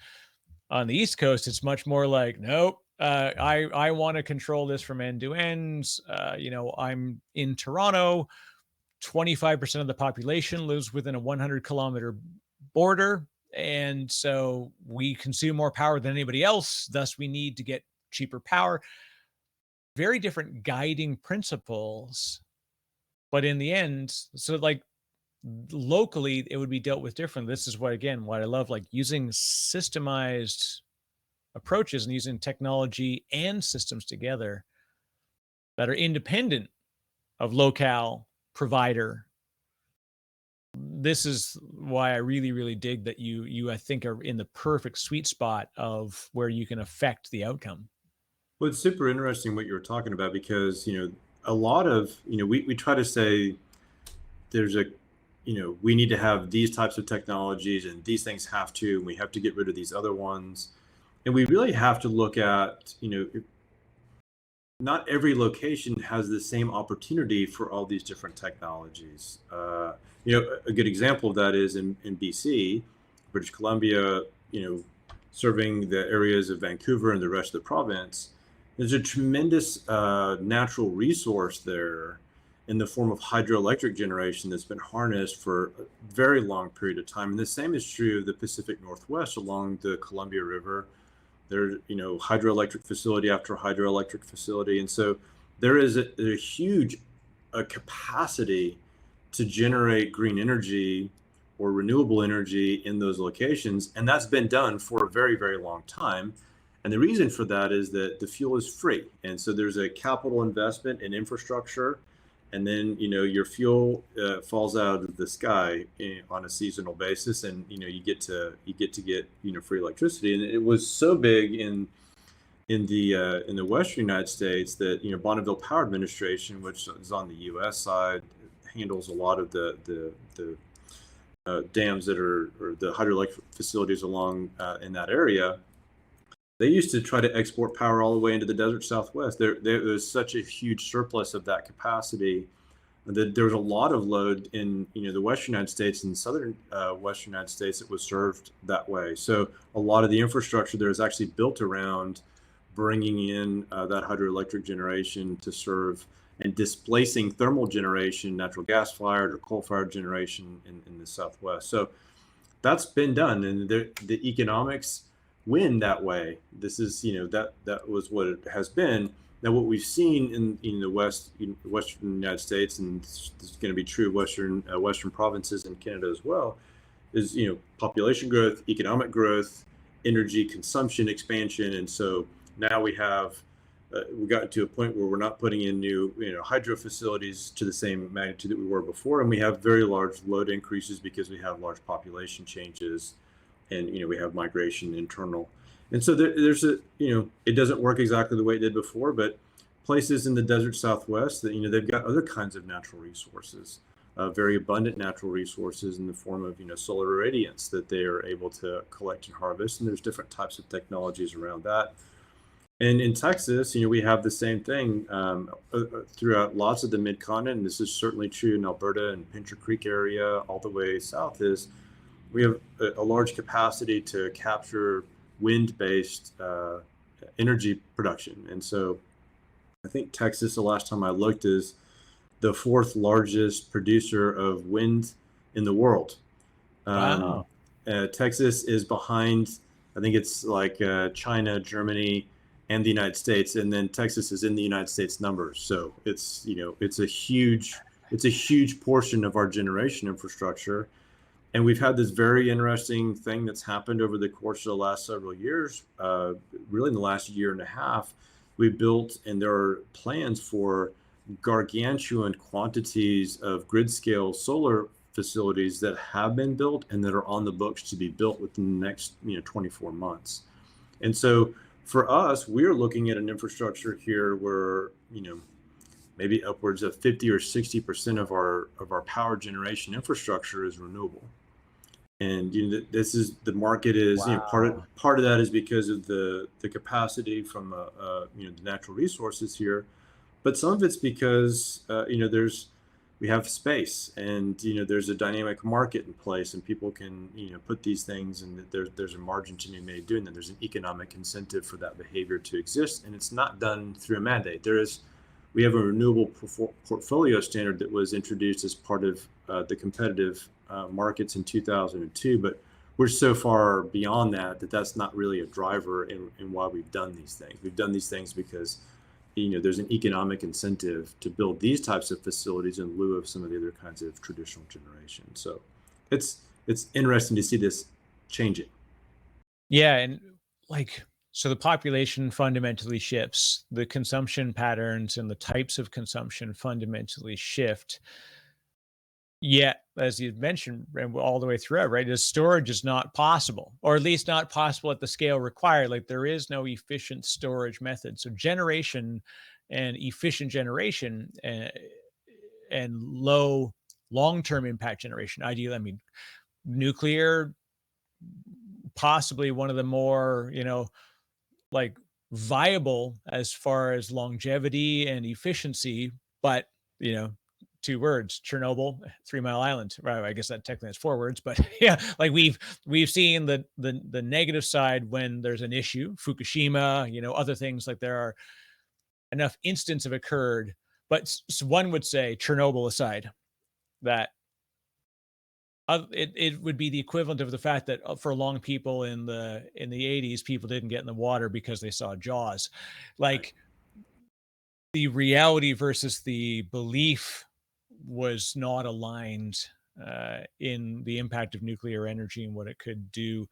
On the East Coast, it's much more like, nope, I want to control this from end to end. I'm in Toronto. 25% of the population lives within a 100-kilometer border. And so we consume more power than anybody else. Thus, we need to get cheaper power. Very different guiding principles. But in the end, so like locally, it would be dealt with differently. This is what I love, like using systemized approaches and using technology and systems together that are independent of locale provider. This is why I really, really dig that you I think are in the perfect sweet spot of where you can affect the outcome. Well, it's super interesting what you were talking about, because, a lot of, we try to say there's a, we need to have these types of technologies and these things and we have to get rid of these other ones. And we really have to look at, not every location has the same opportunity for all these different technologies. A good example of that is in BC, British Columbia, serving the areas of Vancouver and the rest of the province. There's a tremendous natural resource there in the form of hydroelectric generation that's been harnessed for a very long period of time. And the same is true of the Pacific Northwest along the Columbia River. There's, hydroelectric facility after hydroelectric facility. And so there is a huge capacity to generate green energy or renewable energy in those locations. And that's been done for a very, very long time. And the reason for that is that the fuel is free. And so there's a capital investment in infrastructure. And then, your fuel falls out of the sky on a seasonal basis, and you get to get free electricity. And it was so big in the Western United States that Bonneville Power Administration, which is on the U.S. side, handles a lot of the dams that or the hydroelectric facilities along in that area. They used to try to export power all the way into the desert Southwest. There was such a huge surplus of that capacity that there was a lot of load in the Western United States and southern Western United States that was served that way. So a lot of the infrastructure there is actually built around bringing in that hydroelectric generation to serve and displacing thermal generation, natural gas fired or coal fired generation in the Southwest. So that's been done, and the economics win that way. This is, that was what it has been. Now, what we've seen in the Western United States, and this is going to be true of Western provinces in Canada as well, is, population growth, economic growth, energy consumption expansion. And so now we got to a point where we're not putting in new, hydro facilities to the same magnitude that we were before. And we have very large load increases because we have large population changes. And we have migration internal, and so there's it doesn't work exactly the way it did before. But places in the desert Southwest that they've got other kinds of natural resources, very abundant natural resources in the form of solar irradiance that they are able to collect and harvest. And there's different types of technologies around that. And in Texas, we have the same thing throughout lots of the mid-continent. And this is certainly true in Alberta and Pincher Creek area, all the way south. We have a large capacity to capture wind-based energy production. And so I think Texas, the last time I looked, is the fourth largest producer of wind in the world. Wow. Texas is behind, I think it's like China, Germany, and the United States. And then Texas is in the United States numbers. So it's a huge portion of our generation infrastructure. And we've had this very interesting thing that's happened over the course of the last several years, really in the last year and a half. We built, and there are plans for gargantuan quantities of grid scale solar facilities that have been built and that are on the books to be built within the next 24 months. And so for us, we're looking at an infrastructure here where maybe upwards of 50 or 60% of our power generation infrastructure is renewable. And this is the market is Wow. part of that is because of the capacity from the natural resources here, but some of it's because we have space, and there's a dynamic market in place, and people can put these things, and there's a margin to be made doing that. There's an economic incentive for that behavior to exist, and it's not done through a mandate. We have a renewable portfolio standard that was introduced as part of the competitive markets in 2002, but we're so far beyond that that's not really a driver in why we've done these things. We've done these things because there's an economic incentive to build these types of facilities in lieu of some of the other kinds of traditional generation. So it's interesting to see this changing. Yeah, and so the population fundamentally shifts, the consumption patterns and the types of consumption fundamentally shift. Yet, as you mentioned, and all the way throughout, right, is storage is not possible, or at least not possible at the scale required. Like, there is no efficient storage method. So generation and efficient generation and low long-term impact generation. Ideally, I mean, nuclear, possibly one of the more, like viable as far as longevity and efficiency, but you know, two words: Chernobyl, 3 Mile Island. Right? I guess that technically has 4 words, but yeah, like we've seen the negative side when there's an issue, Fukushima, other things like there are enough instances have occurred. But one would say, Chernobyl aside, that it would be the equivalent of the fact that for long people in the 80s, people didn't get in the water because they saw Jaws. Right. Like, the reality versus the belief was not aligned in the impact of nuclear energy and what it could do.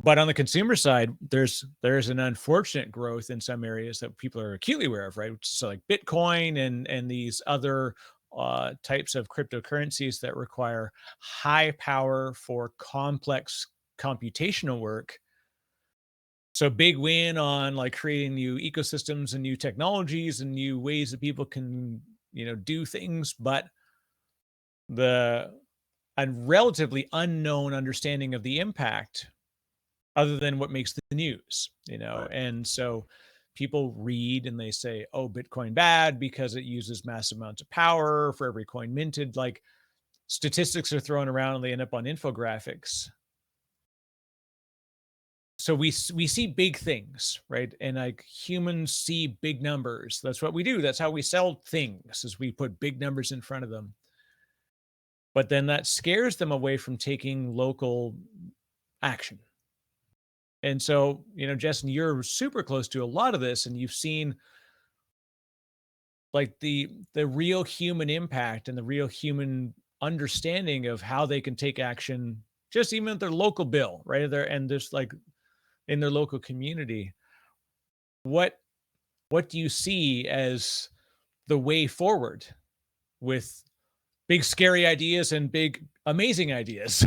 But on the consumer side, there's an unfortunate growth in some areas that people are acutely aware of, right? So like Bitcoin and these other types of cryptocurrencies that require high power for complex computational work. So big win on like creating new ecosystems and new technologies and new ways that people can, do things, but the a relatively unknown understanding of the impact other than what makes the news, Right. and so people read and they say, oh, Bitcoin bad because it uses massive amounts of power for every coin minted. Like, statistics are thrown around and they end up on infographics. So we see big things, right? And like, humans see big numbers. That's what we do. That's how we sell things, is we put big numbers in front of them. But then that scares them away from taking local action. And so, Jesson, you're super close to a lot of this, and you've seen like the real human impact and the real human understanding of how they can take action, just even at their local bill, right there, and just like in their local community. What do you see as the way forward with big scary ideas and big amazing ideas?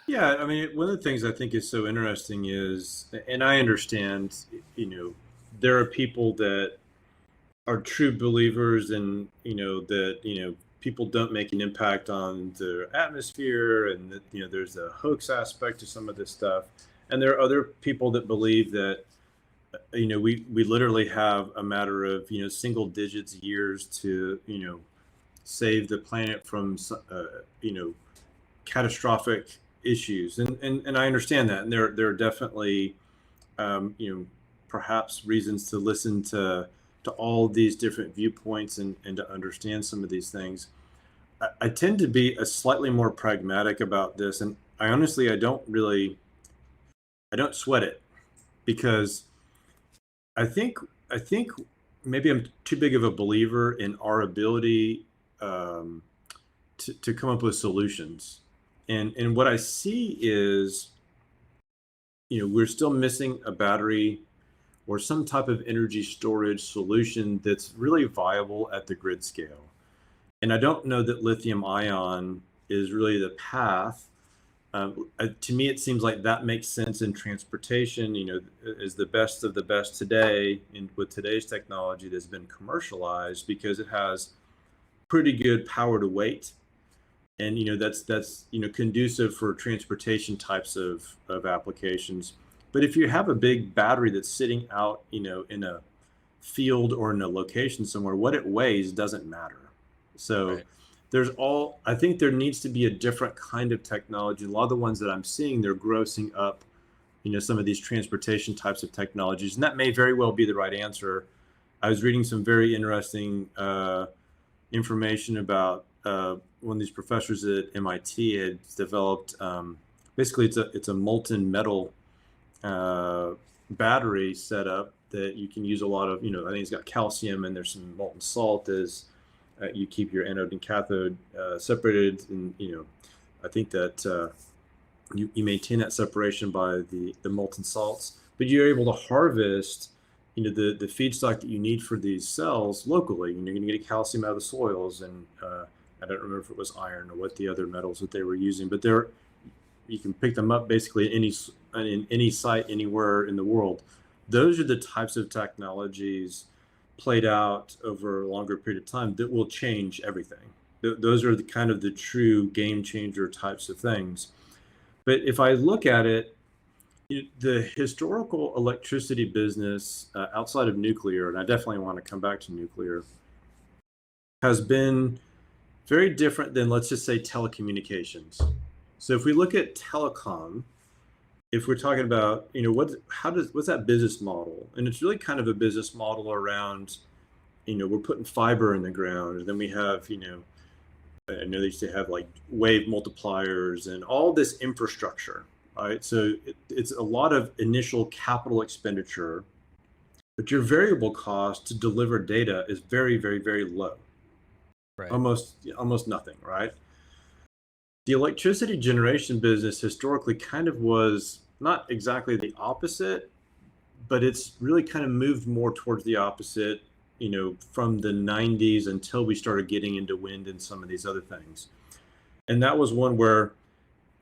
Yeah, I mean, one of the things I think is so interesting is, and I understand, you know, there are people that are true believers and, that, people don't make an impact on the atmosphere and that, there's a hoax aspect to some of this stuff. And there are other people that believe that, we literally have a matter of, single digits years to, save the planet from, catastrophic issues, and I understand that, and there are definitely, perhaps reasons to listen to all these different viewpoints and to understand some of these things. I tend to be a slightly more pragmatic about this, and I don't sweat it because I think I think maybe I'm too big of a believer in our ability, um, to come up with solutions. And what I see is, we're still missing a battery or some type of energy storage solution that's really viable at the grid scale. And I don't know that lithium ion is really the path. To me, it seems like that makes sense in transportation, is the best of the best today with today's technology that's been commercialized because it has pretty good power to weight, and that's conducive for transportation types of applications. But if you have a big battery that's sitting out, in a field or in a location somewhere, what it weighs doesn't matter. So Right. I think there needs to be a different kind of technology. A lot of the ones that I'm seeing, they're grossing up, some of these transportation types of technologies, and that may very well be the right answer. I was reading some very interesting information about one of these professors at MIT had developed. Basically, it's a molten metal battery setup that you can use a lot of. I think it's got calcium and there's some molten salt as you keep your anode and cathode separated, and I think that you maintain that separation by the molten salts, but you're able to harvest the feedstock that you need for these cells locally. You're going to get calcium out of the soils, and I don't remember if it was iron or what the other metals that they were using, but you can pick them up basically in any site anywhere in the world. Those are the types of technologies played out over a longer period of time that will change everything. Those are the kind of the true game changer types of things. But if I look at it, the historical electricity business outside of nuclear, and I definitely want to come back to nuclear, has been very different than, let's just say, telecommunications. So if we look at telecom, if we're talking about, what's that business model? And it's really kind of a business model around, we're putting fiber in the ground, and then we have, I know they used to have like wave multipliers and all this infrastructure, right? So it's a lot of initial capital expenditure, but your variable cost to deliver data is very, very, very low, Right. almost nothing, right? The electricity generation business historically kind of was not exactly the opposite, but it's really kind of moved more towards the opposite, from the 90s until we started getting into wind and some of these other things. And that was one where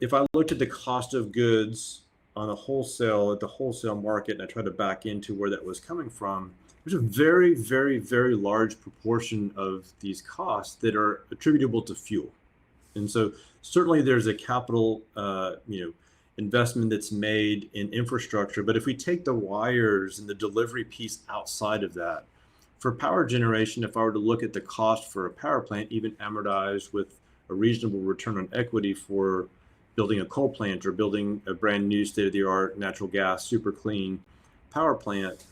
if I looked at the cost of goods on a wholesale at the wholesale market and I tried to back into where that was coming from, there's a very, very, very large proportion of these costs that are attributable to fuel. And so certainly there's a capital, investment that's made in infrastructure. But if we take the wires and the delivery piece outside of that, for power generation, if I were to look at the cost for a power plant, even amortized with a reasonable return on equity for building a coal plant or building a brand new state-of-the-art natural gas, super clean power plant,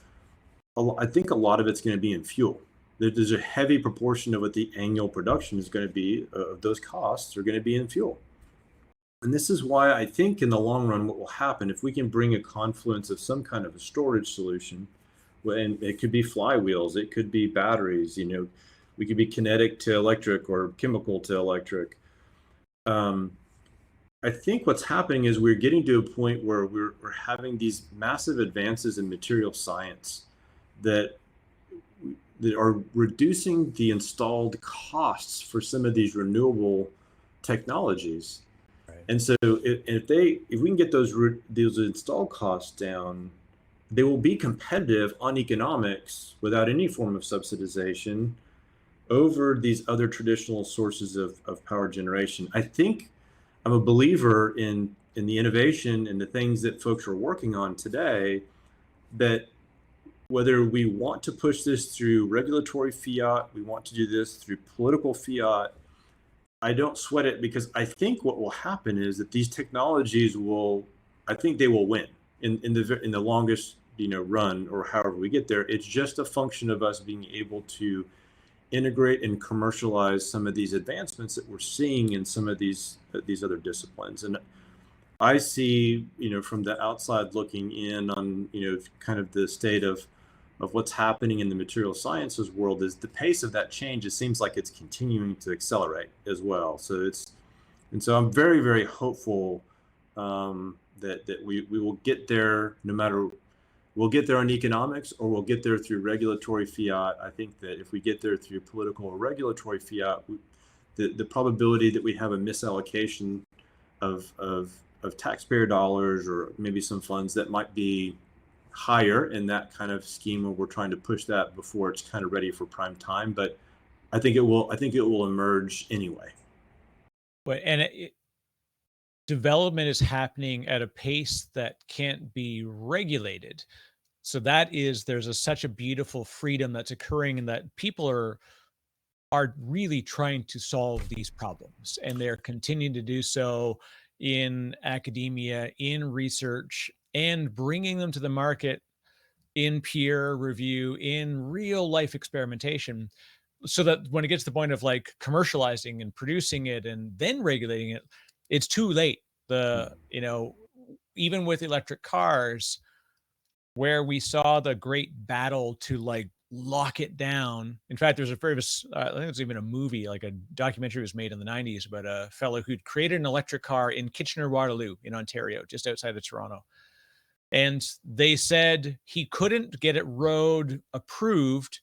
I think a lot of it's going to be in fuel. There's a heavy proportion of what the annual production is going to be of those costs are going to be in fuel. And this is why I think in the long run, what will happen if we can bring a confluence of some kind of a storage solution, and it could be flywheels, it could be batteries, we could be kinetic to electric or chemical to electric. I think what's happening is we're getting to a point where we're having these massive advances in material science that are reducing the installed costs for some of these renewable technologies. Right. And so if we can get those installed costs down, they will be competitive on economics without any form of subsidization over these other traditional sources of power generation. I think I'm a believer in the innovation and the things that folks are working on today, that whether we want to push this through regulatory fiat, we want to do this through political fiat, I don't sweat it, because I think what will happen is that these technologies I think they will win in the longest run, or however we get there. It's just a function of us being able to integrate and commercialize some of these advancements that we're seeing in some of these other disciplines. And I see, from the outside looking in on, kind of the state of what's happening in the material sciences world, is the pace of that change, it seems like it's continuing to accelerate as well. So I'm very, very hopeful that we will get there, no matter, we'll get there on economics or we'll get there through regulatory fiat. I think that if we get there through political or regulatory fiat, the probability that we have a misallocation of taxpayer dollars, or maybe some funds that might be higher in that kind of scheme where we're trying to push that before it's kind of ready for prime time. But I think it will emerge anyway. But development is happening at a pace that can't be regulated. So there's such a beautiful freedom that's occurring, and that people are really trying to solve these problems, and they're continuing to do so in academia, in research, and bringing them to the market in peer review, in real life experimentation, so that when it gets to the point of like commercializing and producing it and then regulating it, it's too late. Even with electric cars, where we saw the great battle to like lock it down. In fact, there's a famous, I think it's even a movie, like a documentary was made in the 90s about a fellow who'd created an electric car in Kitchener-Waterloo in Ontario, just outside of Toronto. And they said he couldn't get it road approved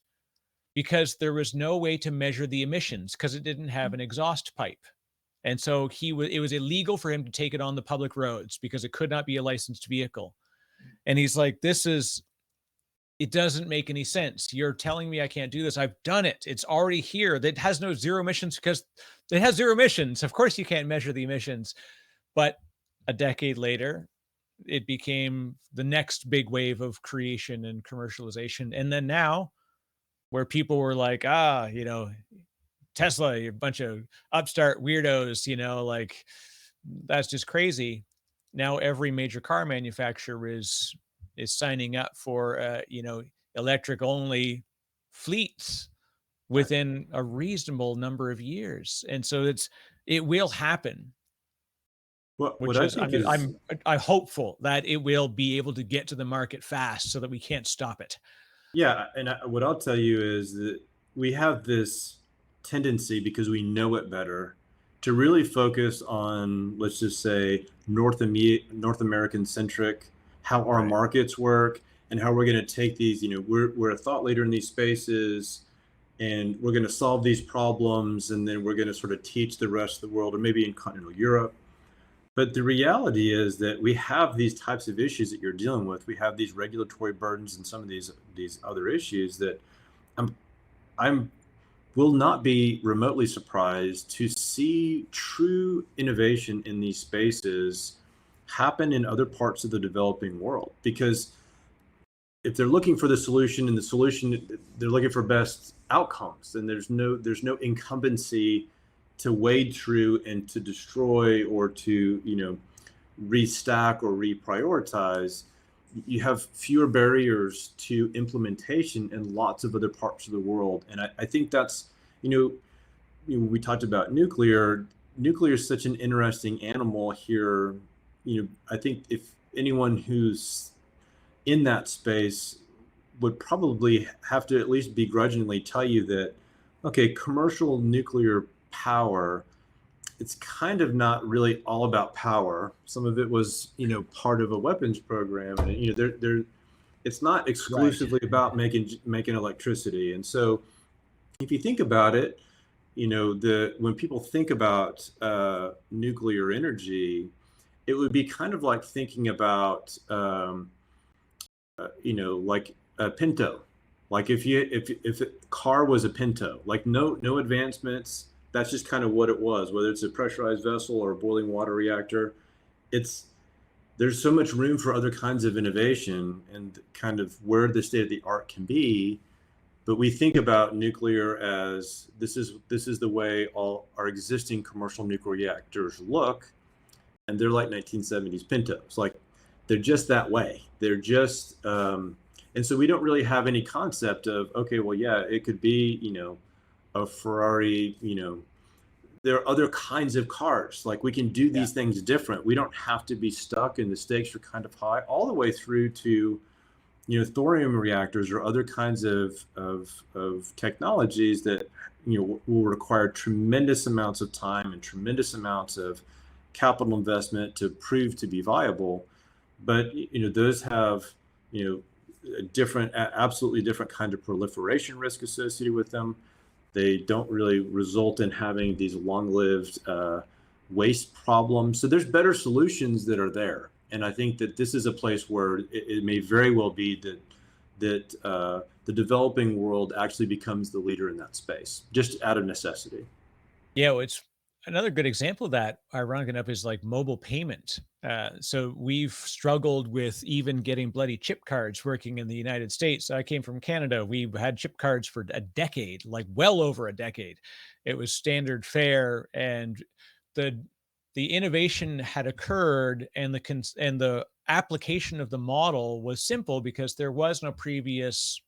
because there was no way to measure the emissions, because it didn't have an exhaust pipe. And so it was illegal for him to take it on the public roads because it could not be a licensed vehicle. And he's like, this is it doesn't make any sense. You're telling me I can't do this. I've done it. It's already here. That has no zero emissions because it has zero emissions. Of course, you can't measure the emissions. But a decade later, it became the next big wave of creation and commercialization. And then now, where people were like, Tesla, you're a bunch of upstart weirdos, like that's just crazy. Now every major car manufacturer is signing up for electric only fleets Right. within a reasonable number of years. And so it will happen, What which I is think is I'm hopeful that it will be able to get to the market fast so that we can't stop it. Yeah, and what I'll tell you is that we have this tendency because we know it better to really focus on, let's just say, North American centric, how our Right. markets work, and how we're going to take these. We're a thought leader in these spaces, and we're going to solve these problems, and then we're going to sort of teach the rest of the world, or maybe in continental Europe. But the reality is that we have these types of issues that you're dealing with. We have these regulatory burdens and some of these other issues that I'm I'm will not be remotely surprised to see true innovation in these spaces happen in other parts of the developing world. Because if they're looking for the solution and the solution, they're looking for best outcomes, and there's no incumbency to wade through and to destroy or to restack or reprioritize. You have fewer barriers to implementation in lots of other parts of the world. And I think that's, we talked about nuclear. Nuclear is such an interesting animal here. I think if anyone who's in that space would probably have to at least begrudgingly tell you that, okay, commercial nuclear power, it's kind of not really all about power. Some of it was, part of a weapons program, and it's not Right. exclusively about making electricity. And so, if you think about it, when people think about nuclear energy, it would be kind of like thinking about, like a Pinto. Like if a car was a Pinto, like no advancements, that's just kind of what it was. Whether it's a pressurized vessel or a boiling water reactor, it's there's so much room for other kinds of innovation and kind of where the state of the art can be. But we think about nuclear as this is the way all our existing commercial nuclear reactors look, and they're like 1970s Pintos. Like they're just that way. They're just and so we don't really have any concept of, okay, well, yeah, it could be, a Ferrari, there are other kinds of cars. Like we can do Yeah. these things different. We don't have to be stuck, and the stakes are kind of high, all the way through to, thorium reactors or other kinds of technologies that, will require tremendous amounts of time and tremendous amounts of capital investment to prove to be viable. But, those have, a absolutely different kind of proliferation risk associated with them. They don't really result in having these long-lived waste problems. So there's better solutions that are there, and I think that this is a place where it may very well be that the developing world actually becomes the leader in that space, just out of necessity. Yeah, well, it's another good example of that, ironic enough, is like mobile payment. So we've struggled with even getting bloody chip cards working in the United States. I came from Canada. We had chip cards for a decade, like well over a decade. It was standard fare, and the the innovation had occurred, and the application of the model was simple because there was no previous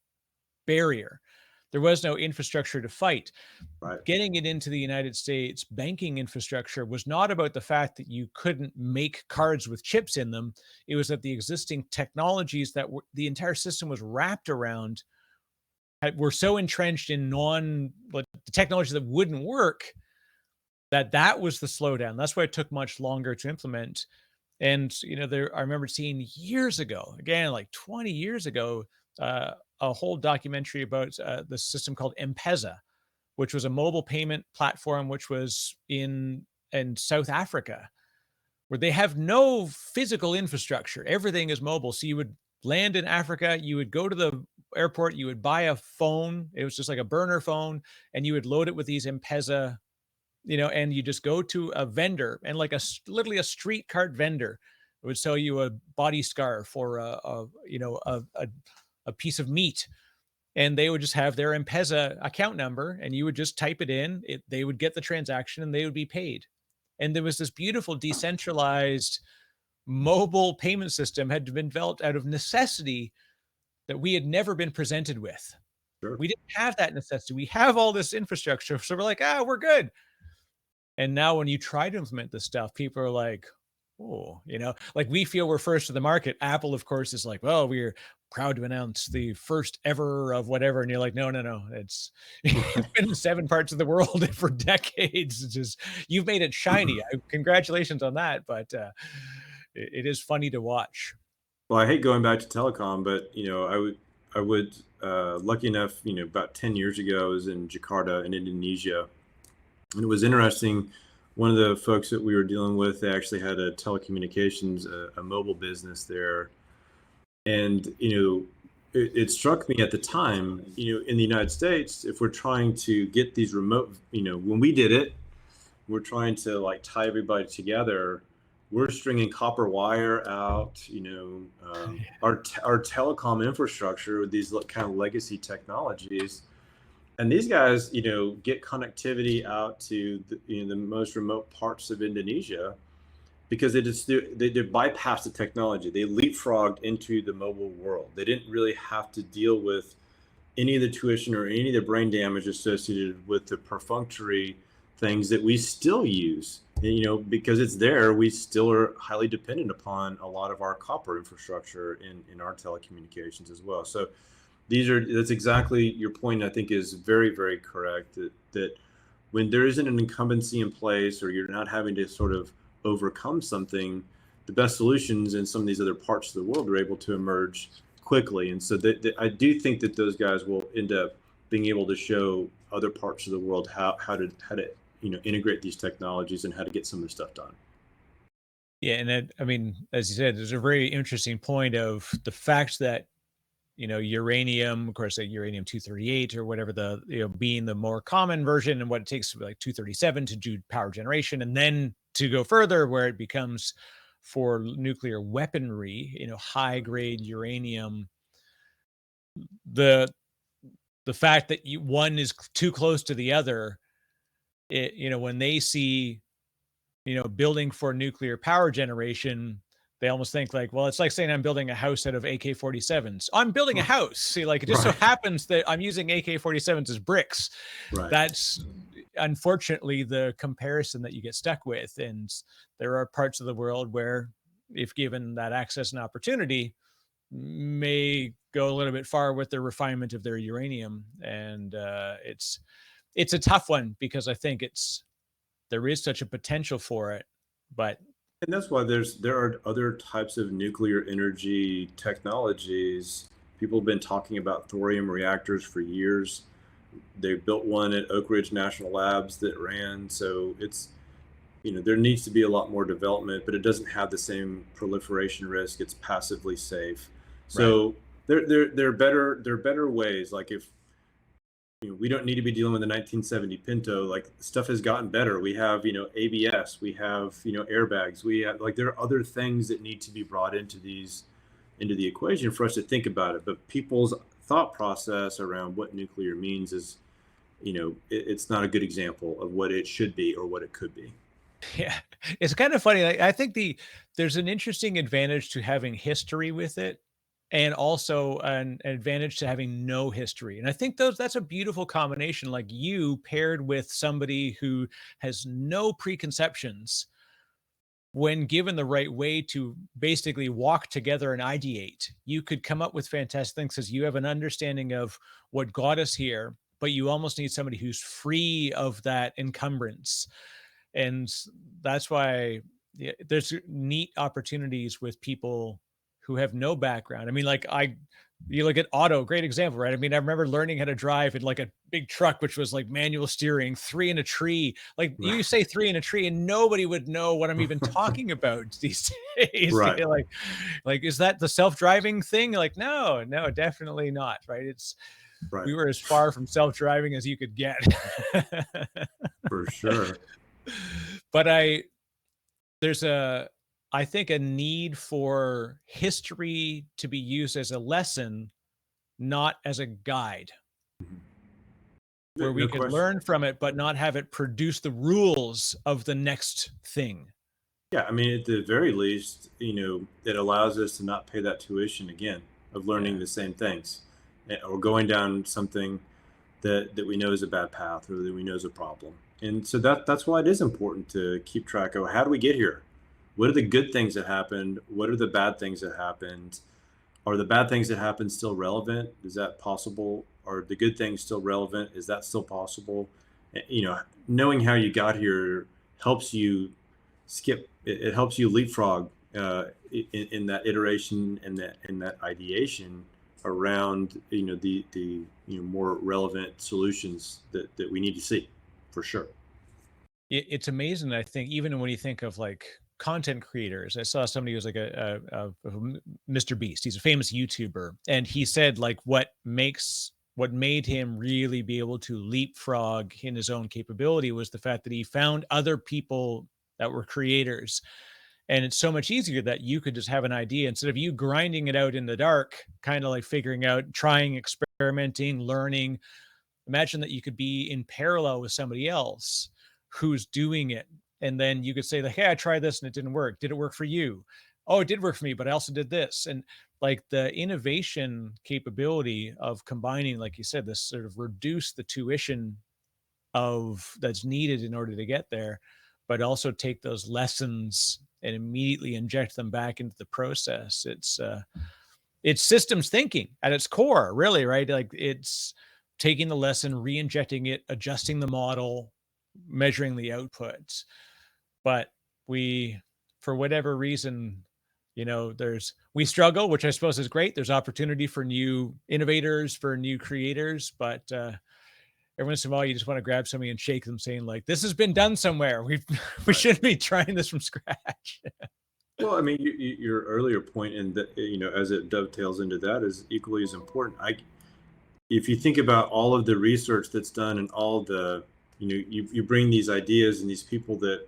barrier. There was no infrastructure to fight. Right. Getting it into the United States banking infrastructure was not about the fact that you couldn't make cards with chips in them. It was that the existing technologies that the entire system was wrapped around were so entrenched in the technology that wouldn't work, that was the slowdown. That's why it took much longer to implement. And I remember seeing years ago, again, like 20 years ago, a whole documentary about the system called M-Pesa, which was a mobile payment platform, which was in South Africa, where they have no physical infrastructure. Everything is mobile. So you would land in Africa, you would go to the airport, you would buy a phone. It was just like a burner phone, and you would load it with these M-Pesa, and you just go to a vendor, and like literally a street cart vendor would sell you a body scarf or a piece of meat, and they would just have their M-Pesa account number, and you would just type it in. They would get the transaction, and they would be paid. And there was this beautiful decentralized mobile payment system had been developed out of necessity that we had never been presented with. Sure. We didn't have that necessity. We have all this infrastructure, so we're like, we're good. And now when you try to implement this stuff, people are like, oh, like we feel we're first to the market. Apple, of course, is like, well, we're proud to announce the first ever of whatever. And you're like, no, no, no. It's been in 7 parts of the world for decades. It's just, you've made it shiny. Congratulations on that. But it is funny to watch. Well, I hate going back to telecom, but I would, lucky enough, about 10 years ago, I was in Jakarta in Indonesia, and it was interesting. One of the folks that we were dealing with, they actually had a telecommunications, a mobile business there, and it struck me at the time, in the United States, if we're trying to get these remote, when we did it, we're trying to like tie everybody together. We're stringing copper wire out, our telecom infrastructure with these kind of legacy technologies. And these guys, get connectivity out to the most remote parts of Indonesia because they bypassed the technology. They leapfrogged into the mobile world. They didn't really have to deal with any of the tuition or any of the brain damage associated with the perfunctory things that we still use. And, because it's there, we still are highly dependent upon a lot of our copper infrastructure in our telecommunications as well. So that's exactly your point. I think is very, very correct that when there isn't an incumbency in place or you're not having to sort of overcome something, the best solutions in some of these other parts of the world are able to emerge quickly. And so I do think that those guys will end up being able to show other parts of the world how to integrate these technologies and how to get some of this stuff done. Yeah, and I mean, as you said, there's a very interesting point of the fact that uranium, of course, like uranium-238 or whatever, being the more common version, and what it takes to be like 237 to do power generation, and then to go further where it becomes for nuclear weaponry, high grade uranium. The fact that one is too close to the other, when they see, building for nuclear power generation, they almost think like, well, it's like saying I'm building a house out of AK-47s. I'm building a house. See, like it just so happens that I'm using AK-47s as bricks. Right. That's unfortunately the comparison that you get stuck with. And there are parts of the world where, if given that access and opportunity, may go a little bit far with the refinement of their uranium. And it's a tough one because I think there is such a potential for it, but. And that's why there are other types of nuclear energy technologies. People have been talking about thorium reactors for years. They built one at Oak Ridge National Labs that ran. So it's, there needs to be a lot more development, but it doesn't have the same proliferation risk. It's passively safe. So there are better ways. Like if we don't need to be dealing with the 1970 Pinto. Like stuff has gotten better. We have ABS. We have airbags. We have there are other things that need to be brought into the equation for us to think about it. But people's thought process around what nuclear means is, it's not a good example of what it should be or what it could be. Yeah, it's kind of funny. I think there's an interesting advantage to having history with it, and also an advantage to having no history. And I think that's a beautiful combination, like you paired with somebody who has no preconceptions. When given the right way to basically walk together and ideate, you could come up with fantastic things because you have an understanding of what got us here, but you almost need somebody who's free of that encumbrance. And that's why there's neat opportunities with people who have no background. I mean, like You look at auto, great example, right? I mean, I remember learning how to drive in like a big truck, which was like manual steering, three in a tree. Like you say three in a tree, and nobody would know what I'm even talking about these days. Right, Like, is that the self-driving thing? Like, no, no, definitely not. Right? right, We were as far from self-driving as you could get. for sure. But there's I think a need for history to be used as a lesson, not as a guide, Mhm. where we No could question. learn from it, but not have it produce the rules of the next thing. Yeah, I mean, at the very least, it allows us to not pay that tuition again of learning Yeah. the same things, or going down something that we know is a bad path or that we know is a problem. And so that's why it is important to keep track of how do we get here? What are the good things that happened? What are the bad things that happened? Are the bad things that happened still relevant? Is that possible? Are the good things still relevant? Is that still possible? Knowing how you got here helps you it helps you leapfrog in that iteration and that ideation around the more relevant solutions that we need to see for sure. It's amazing. I think even when you think of like content creators, I saw somebody who was like Mr. Beast. He's a famous YouTuber, and he said like what made him really be able to leapfrog in his own capability was the fact that he found other people that were creators. And it's so much easier that you could just have an idea instead of you grinding it out in the dark, kind of like figuring out, trying, experimenting, learning. Imagine that you could be in parallel with somebody else who's doing it. And then you could say like, hey, I tried this and it didn't work. Did it work for you? Oh, it did work for me, but I also did this. And like the innovation capability of combining, like you said, this sort of reduce the tuition of that's needed in order to get there, but also take those lessons and immediately inject them back into the process. It's systems thinking at its core, really, right? Like it's taking the lesson, re-injecting it, adjusting the model, measuring the outputs. But we, for whatever reason, we struggle, which I suppose is great. There's opportunity for new innovators, for new creators, but every once in a while you just want to grab somebody and shake them saying like, this has been done somewhere. We Right. shouldn't be trying this from scratch. Well, I mean, your earlier point, and that as it dovetails into that, is equally as important. If you think about all of the research that's done and all the, you bring these ideas and these people that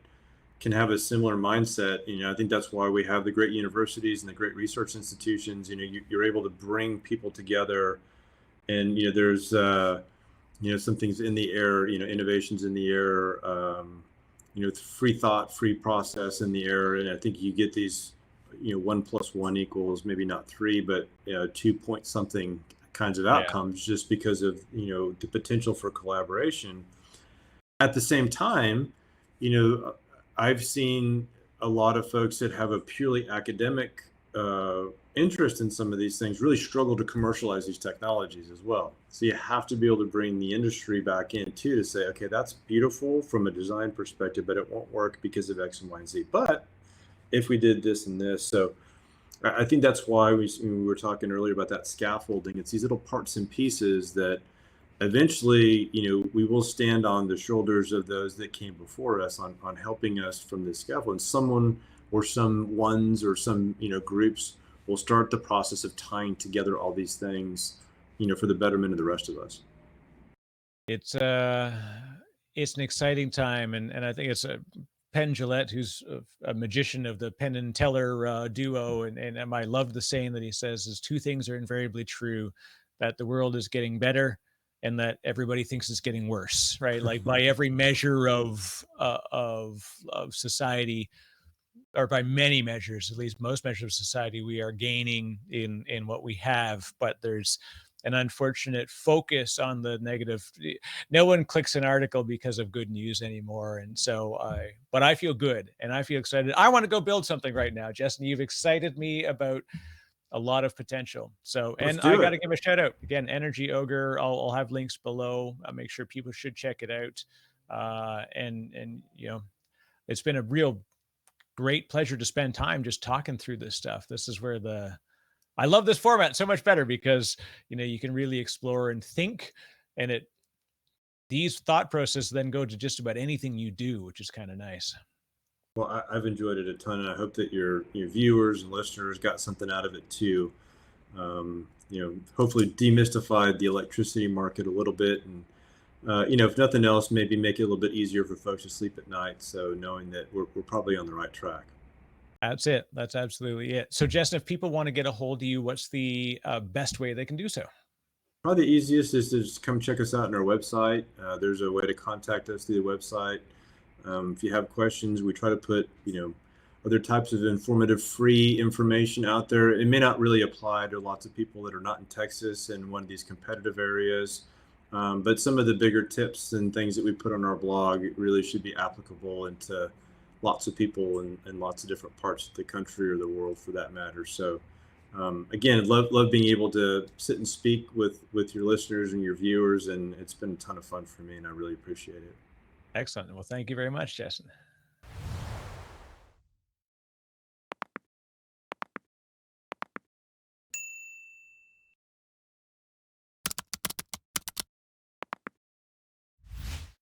can have a similar mindset. I think that's why we have the great universities and the great research institutions. You're able to bring people together, and there's some things in the air. Innovations in the air. Free thought, free process in the air, and I think you get these. 1+1 equals maybe not 3, but 2 point something kinds of Yeah. outcomes, just because of the potential for collaboration. At the same time, I've seen a lot of folks that have a purely academic interest in some of these things really struggle to commercialize these technologies as well. So you have to be able to bring the industry back in too, to say, okay, that's beautiful from a design perspective, but it won't work because of X and Y and Z. But if we did this and this, so I think that's why we were talking earlier about that scaffolding. It's these little parts and pieces that eventually, we will stand on the shoulders of those that came before us on helping us from this scaffold. And someone or some ones or some, groups will start the process of tying together all these things, for the betterment of the rest of us. It's uh it's an exciting time, and I think it's Penn Jillette, who's a magician of the Penn and Teller duo, and I love the saying that he says is two things are invariably true: that the world is getting better, and that everybody thinks it's getting worse. Right? Like by every measure of society, or by many measures, at least most measures of society, we are gaining in what we have, but there's an unfortunate focus on the negative. No one clicks an article because of good news anymore, and so but I feel good and I feel excited. I want to go build something right now, Jesson. You've excited me about a lot of potential. So, Let's and I do got to it. give a shout out again, Energy Ogre. I'll have links below. I'll make sure people should check it out. And it's been a real great pleasure to spend time just talking through this stuff. This is where I love this format so much better because, you can really explore and think, and these thought processes then go to just about anything you do, which is kind of nice. Well, I've enjoyed it a ton, and I hope that your viewers and listeners got something out of it too. Hopefully demystified the electricity market a little bit, and if nothing else, maybe make it a little bit easier for folks to sleep at night. So knowing that we're probably on the right track. That's it. That's absolutely it. So, Justin, if people want to get a hold of you, what's the best way they can do so? Probably the easiest is to just come check us out on our website. There's a way to contact us through the website. If you have questions, we try to put, other types of informative free information out there. It may not really apply to lots of people that are not in Texas and one of these competitive areas. But some of the bigger tips and things that we put on our blog really should be applicable into lots of people in lots of different parts of the country or the world for that matter. So again, love being able to sit and speak with your listeners and your viewers. And it's been a ton of fun for me, and I really appreciate it. Excellent. Well, thank you very much, Jesson.